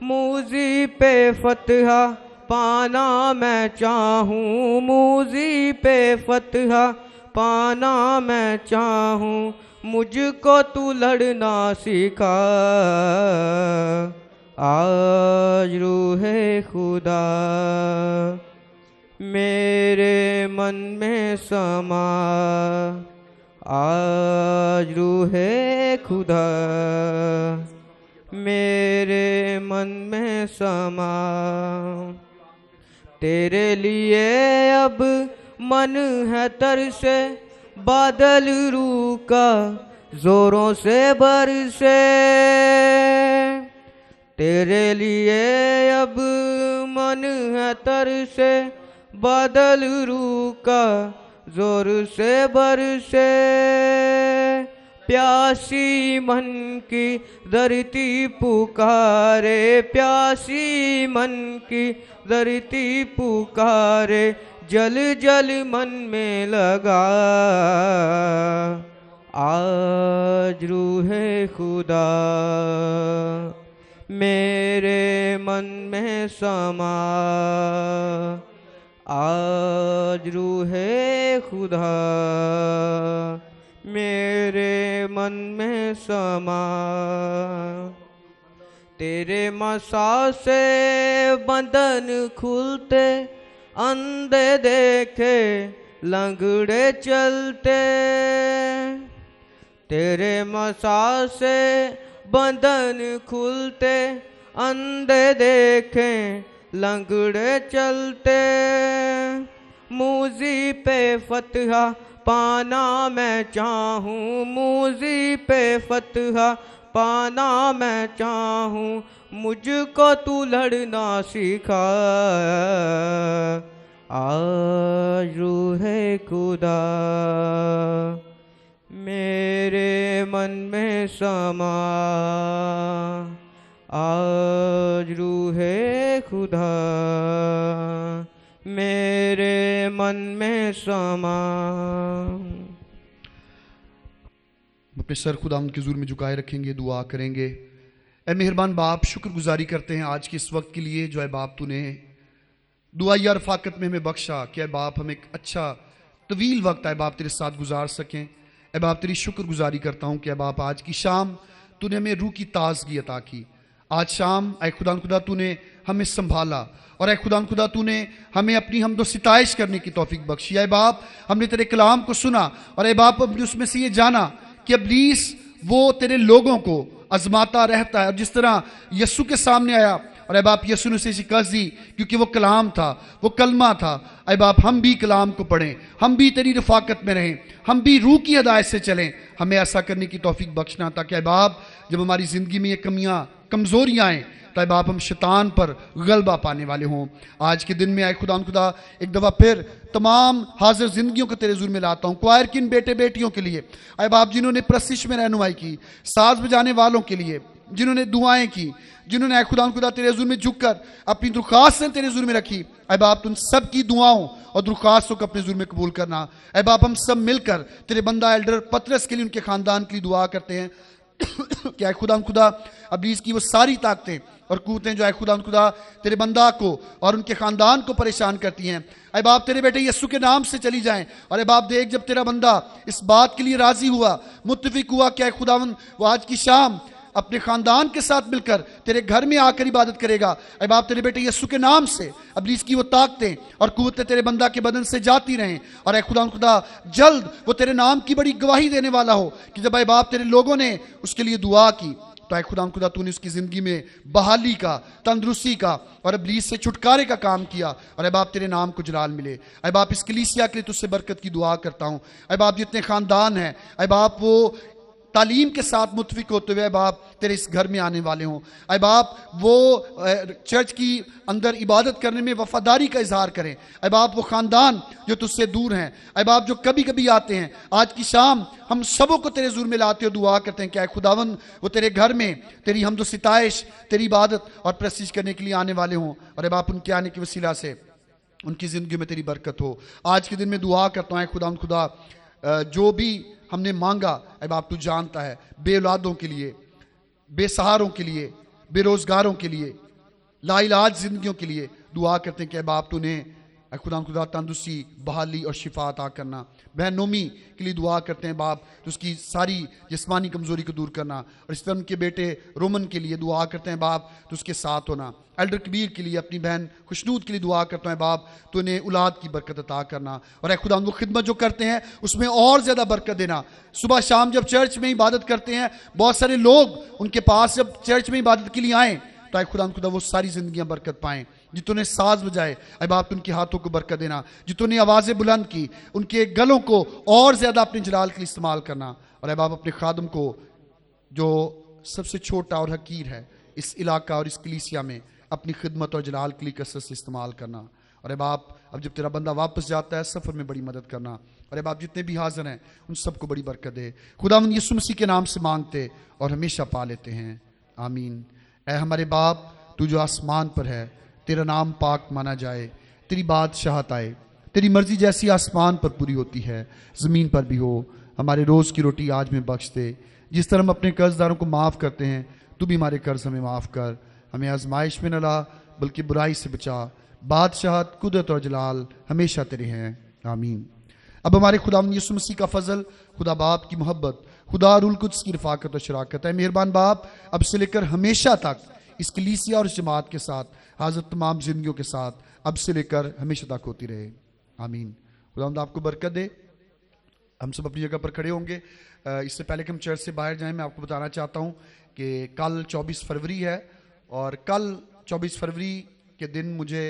मूजी पे फतहा पाना मैं चाहूँ मूजी पे फतहा पाना मैं चाहूँ मुझको तू लड़ना सिखा आज रूहे खुदा मेरे मन में समा आज रूहे खुदा मेरे मन में समा तेरे लिए अब मन है तरसे बादल रूका जोरों से बरसे तेरे लिए अब मन है तरसे बादल रूका जोर से बरसे प्यासी मन की धरती पुकारे प्यासी मन की धरती पुकारे जल जल मन में लगा आज रूहे खुदा मेरे मन में समा आज रूहे खुदा मेरे मन में समा तेरे मसा से बंधन खुलते अंधे देखे लंगड़े चलते तेरे मसा से बंधन खुलते अंधे देखे लंगड़े चलते मूजी पे फतहा पाना मैं चाहूँ, मूजी पे फतहा पाना मैं चाहूँ, मुझको तू लड़ना सिखा। आज रूहे खुदा मेरे मन में समा, आज रूहे खुदा मेरे मन में समा। अपने सर खुदा उनके हुजूर में झुकाए रखेंगे, दुआ करेंगे। ऐ मेहरबान बाप, शुक्रगुजारी करते हैं आज के इस वक्त के लिए जो है बाप तूने दुआ या रफाकत में हमें बख्शा कि ऐ बाप हम एक अच्छा तवील वक्त है बाप तेरे साथ गुजार सकें। ऐ बाप तेरी शुक्रगुजारी करता हूँ कि ऐ बाप आज की शाम तूने हमें रूह की ताजगी अता की। आज शाम ऐ खुदा तूने हमें संभाला और ऐ खुदा तूने हमें अपनी हमदो सिताइश करने की तौफीक बख्शी। ऐ बाप हमने तेरे कलाम को सुना और ऐ बाप हमने उसमें से ये जाना कि इब्लीस वो तेरे लोगों को आजमाता रहता है, और जिस तरह यस्सु के सामने आया और ऐ बाप यस्सु ने उसे शिकस्त दी क्योंकि वो कलाम था, वो कलमा था। ऐ बाप हम भी कलाम को पढ़ें, हम भी तेरी रफाकत में रहें, हम भी रूह की हदायत से चलें। हमें ऐसा करने की तौफीक बख्शना ताकि ऐ बाप जब हमारी ज़िंदगी में ये कमियाँ कमज़ोरियाँ आएँ तो ऐ बाप हम शैतान पर गलबा पाने वाले हों। आज के दिन में आए खुदा एक दफ़ा फिर तमाम हाजिर जिंदगियों को तेरे हुजूर में लाता हूँ। क्वायर किन बेटे बेटियों के लिए ऐ बाप जिन्होंने प्रशिश में रहनुमाई की, साज बजाने वालों के लिए जिन्होंने दुआएं की, जिन्होंने ऐ खुदा तेरे हुजूर में झुककर अपनी दुरखास्त तेरे हुजूर में रखी, ऐ बाप तुम सब की दुआओं और दुरखास्तों को अपने हुजूर में कबूल करना। ऐ बाप हम सब मिलकर तेरे बंदा एल्डर पतरस के लिए, उनके खानदान के लिए दुआ करते हैं कि ऐ खुदा इब्लीस की वो सारी ताकतें और कुव्वतें जो है खुदा तेरे बंदा को और उनके खानदान को परेशान करती हैं, ऐ बाप तेरे बेटे यस्सु के नाम से चली जाएं। और ऐ बाप देख जब तेरा बंदा इस बात के लिए राजी हुआ, मुत्तफिक हुआ कि ऐ खुदावन वो आज की शाम अपने खानदान के साथ मिलकर तेरे घर में आकर इबादत करेगा, ऐ बाप तेरे बेटे यस्सु के नाम से इब्लीस की वो ताकतें और कुव्वतें तेरे बंदा के बदन से जाती रहें। और ऐ खुदा जल्द वो तेरे नाम की बड़ी गवाही देने वाला हो कि जब ऐ बाप तेरे लोगों ने उसके लिए दुआ की तो ऐ खुदा तूने उसकी ज़िंदगी में बहाली का, तंदुरुस्ती का और इब्लीस से छुटकारे का काम किया। और ऐ बाप तेरे नाम को जलाल मिले। ऐ बाप इस कलीसिया के लिए तुझसे बरकत की दुआ करता हूँ। ऐ बाप जितने ख़ानदान हैं ऐ बाप वो तालीम के साथ मुतफिक होते हुए बाप तेरे इस घर में आने वाले हों। ऐ बाप वो चर्च की अंदर इबादत करने में वफादारी का इजहार करें। ऐ बाप वो ख़ानदान जो तुझसे दूर हैं, ऐ बाप जो कभी कभी आते हैं, आज की शाम हम सबों को तेरे ज़ुर में लाते हो दुआ करते हैं कि ऐ खुदावन वो तेरे घर में तेरी हमदो सिताइश, तेरी इबादत और प्रस्तीज करने के लिए आने वाले हों। और ऐ बाप उनके आने की वसीला से उनकी ज़िंदगी में तेरी बरकत हो। आज के दिन में दुआ करता हूँ खुदा जो भी हमने मांगा ऐ बाप तू जानता है, बेऔलादों के लिए, बेसहारों के लिए, बेरोजगारों के लिए, लाइलाज जिंदगियों के लिए दुआ करते हैं कि ऐ बाप तूने ऐ खुदा तंदुरुस्ती, बहाली और शिफा अता करना। बहन नोमी के लिए दुआ करते हैं बाप तो उसकी सारी जिस्मानी कमज़ोरी को दूर करना। और इस तरह उनके बेटे रोमन के लिए दुआ करते हैं बाप तो उसके साथ होना। एल्डर कबीर के लिए, अपनी बहन खुशनूद के लिए दुआ करता है बाप तो उन्हें औलाद की बरकत अता करना। और ऐ खुदा वो खिदमत जो करते हैं उसमें और ज़्यादा बरकत देना। सुबह शाम जब चर्च में इबादत करते हैं, बहुत सारे लोग उनके पास जब चर्च में इबादत के लिए आएँ तो ऐ खुदा वो सारी ज़िंदगियाँ बरकत पाएँ। जितने साज बजाए ऐ बाप उनके हाथों को बरकत देना, जितने आवाज़ें बुलंद की उनके गलों को और ज़्यादा अपने जलाल के लिए इस्तेमाल करना। और ऐ बाप अपने खादम को जो सबसे छोटा और हकीर है इस इलाका और इस कलीसिया में अपनी खिदमत और जलाल के लिए कसरत से इस्तेमाल करना। और ऐ बाप अब जब तेरा बंदा वापस जाता है सफ़र में बड़ी मदद करना। और ऐ बाप जितने भी हाजिर हैं उन सबको बड़ी बरकत दे। खुदावंद यीशु मसीह के नाम से मांगते और हमेशा पा लेते हैं, आमीन। ऐ हमारे बाप तू जो आसमान पर है, तेरा नाम पाक माना जाए, तेरी बादशाहत आए, तेरी मर्जी जैसी आसमान पर पूरी होती है ज़मीन पर भी हो। हमारे रोज़ की रोटी आज में बख्श दे, जिस तरह हम अपने कर्जदारों को माफ़ करते हैं तू भी हमारे कर्ज हमें माफ़ कर। हमें आजमाइश में न ला बल्कि बुराई से बचा। बादशाहत, कुदरत और जलाल हमेशा तेरे हैं, आमीन। अब हमारे खुदावंद यीशु मसीह का फजल, खुदा बाप की मोहब्बत, खुदा रूल कुद्स की रफ़ाकत और शराकत है। मेहरबान बाप अब से लेकर हमेशा तक इस कलीसिया और इस जमात के साथ, हाज़िर तमाम जिंदगियों के साथ, अब से लेकर हमेशा तक होती रहे, आमीन। खुदावंद आपको बरकत दे। हम सब अपनी जगह पर खड़े होंगे। इससे पहले कि हम चर्च से बाहर जाएं, मैं आपको बताना चाहता हूं कि कल 24 फरवरी है और कल 24 फरवरी के दिन मुझे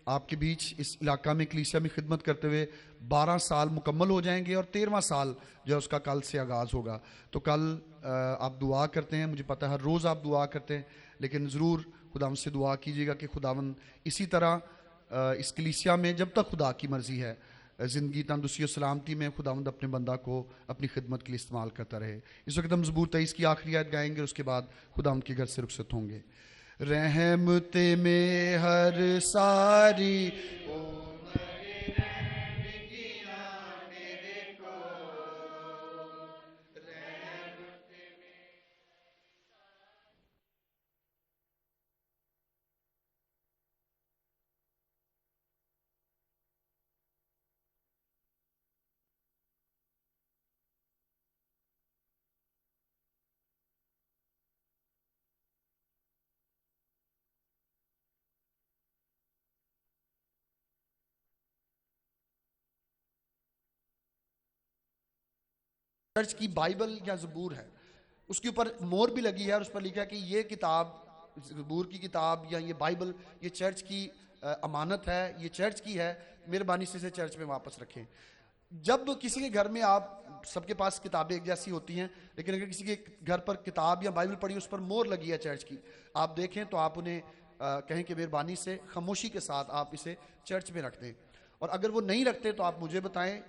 आपके बीच इस इलाका में कलीसिया में खिदमत करते हुए 12 साल मुकम्मल हो जाएंगे और 13वां साल जो है उसका कल से आगाज़ होगा। तो कल आप दुआ करते हैं, मुझे पता है हर रोज़ आप दुआ करते हैं, लेकिन ज़रूर खुदावंद से दुआ कीजिएगा कि खुदावंद इसी तरह इस कलीसिया में जब तक खुदा की मर्ज़ी है ज़िंदगी तंदुरुस्ती और सलामती में खुदावंद अपने बंदा को अपनी खिदमत के लिए इस्तेमाल करता रहे। इस वक्त हम ज़बूर 23 की आखिरी आयत गाएंगे, उसके बाद खुदावंद के घर से रुखसत होंगे। रहमते में हर सारी चर्च की बाइबल या ज़बूर है, उसके ऊपर मोहर भी लगी है और उस पर लिखा है कि ये किताब ज़बूर की किताब या ये बाइबल ये चर्च की अमानत है, ये चर्च की है, मेहरबानी से इसे चर्च में वापस रखें। जब किसी के घर में आप सबके पास किताबें एक जैसी होती हैं, लेकिन अगर किसी के घर पर किताब या बाइबल पड़ी उस पर मोहर लगी है चर्च की, आप देखें तो आप उन्हें कहें कि मेहरबानी से खामोशी के साथ आप इसे चर्च में रख दें। और अगर वो नहीं रखते तो आप मुझे बताएं,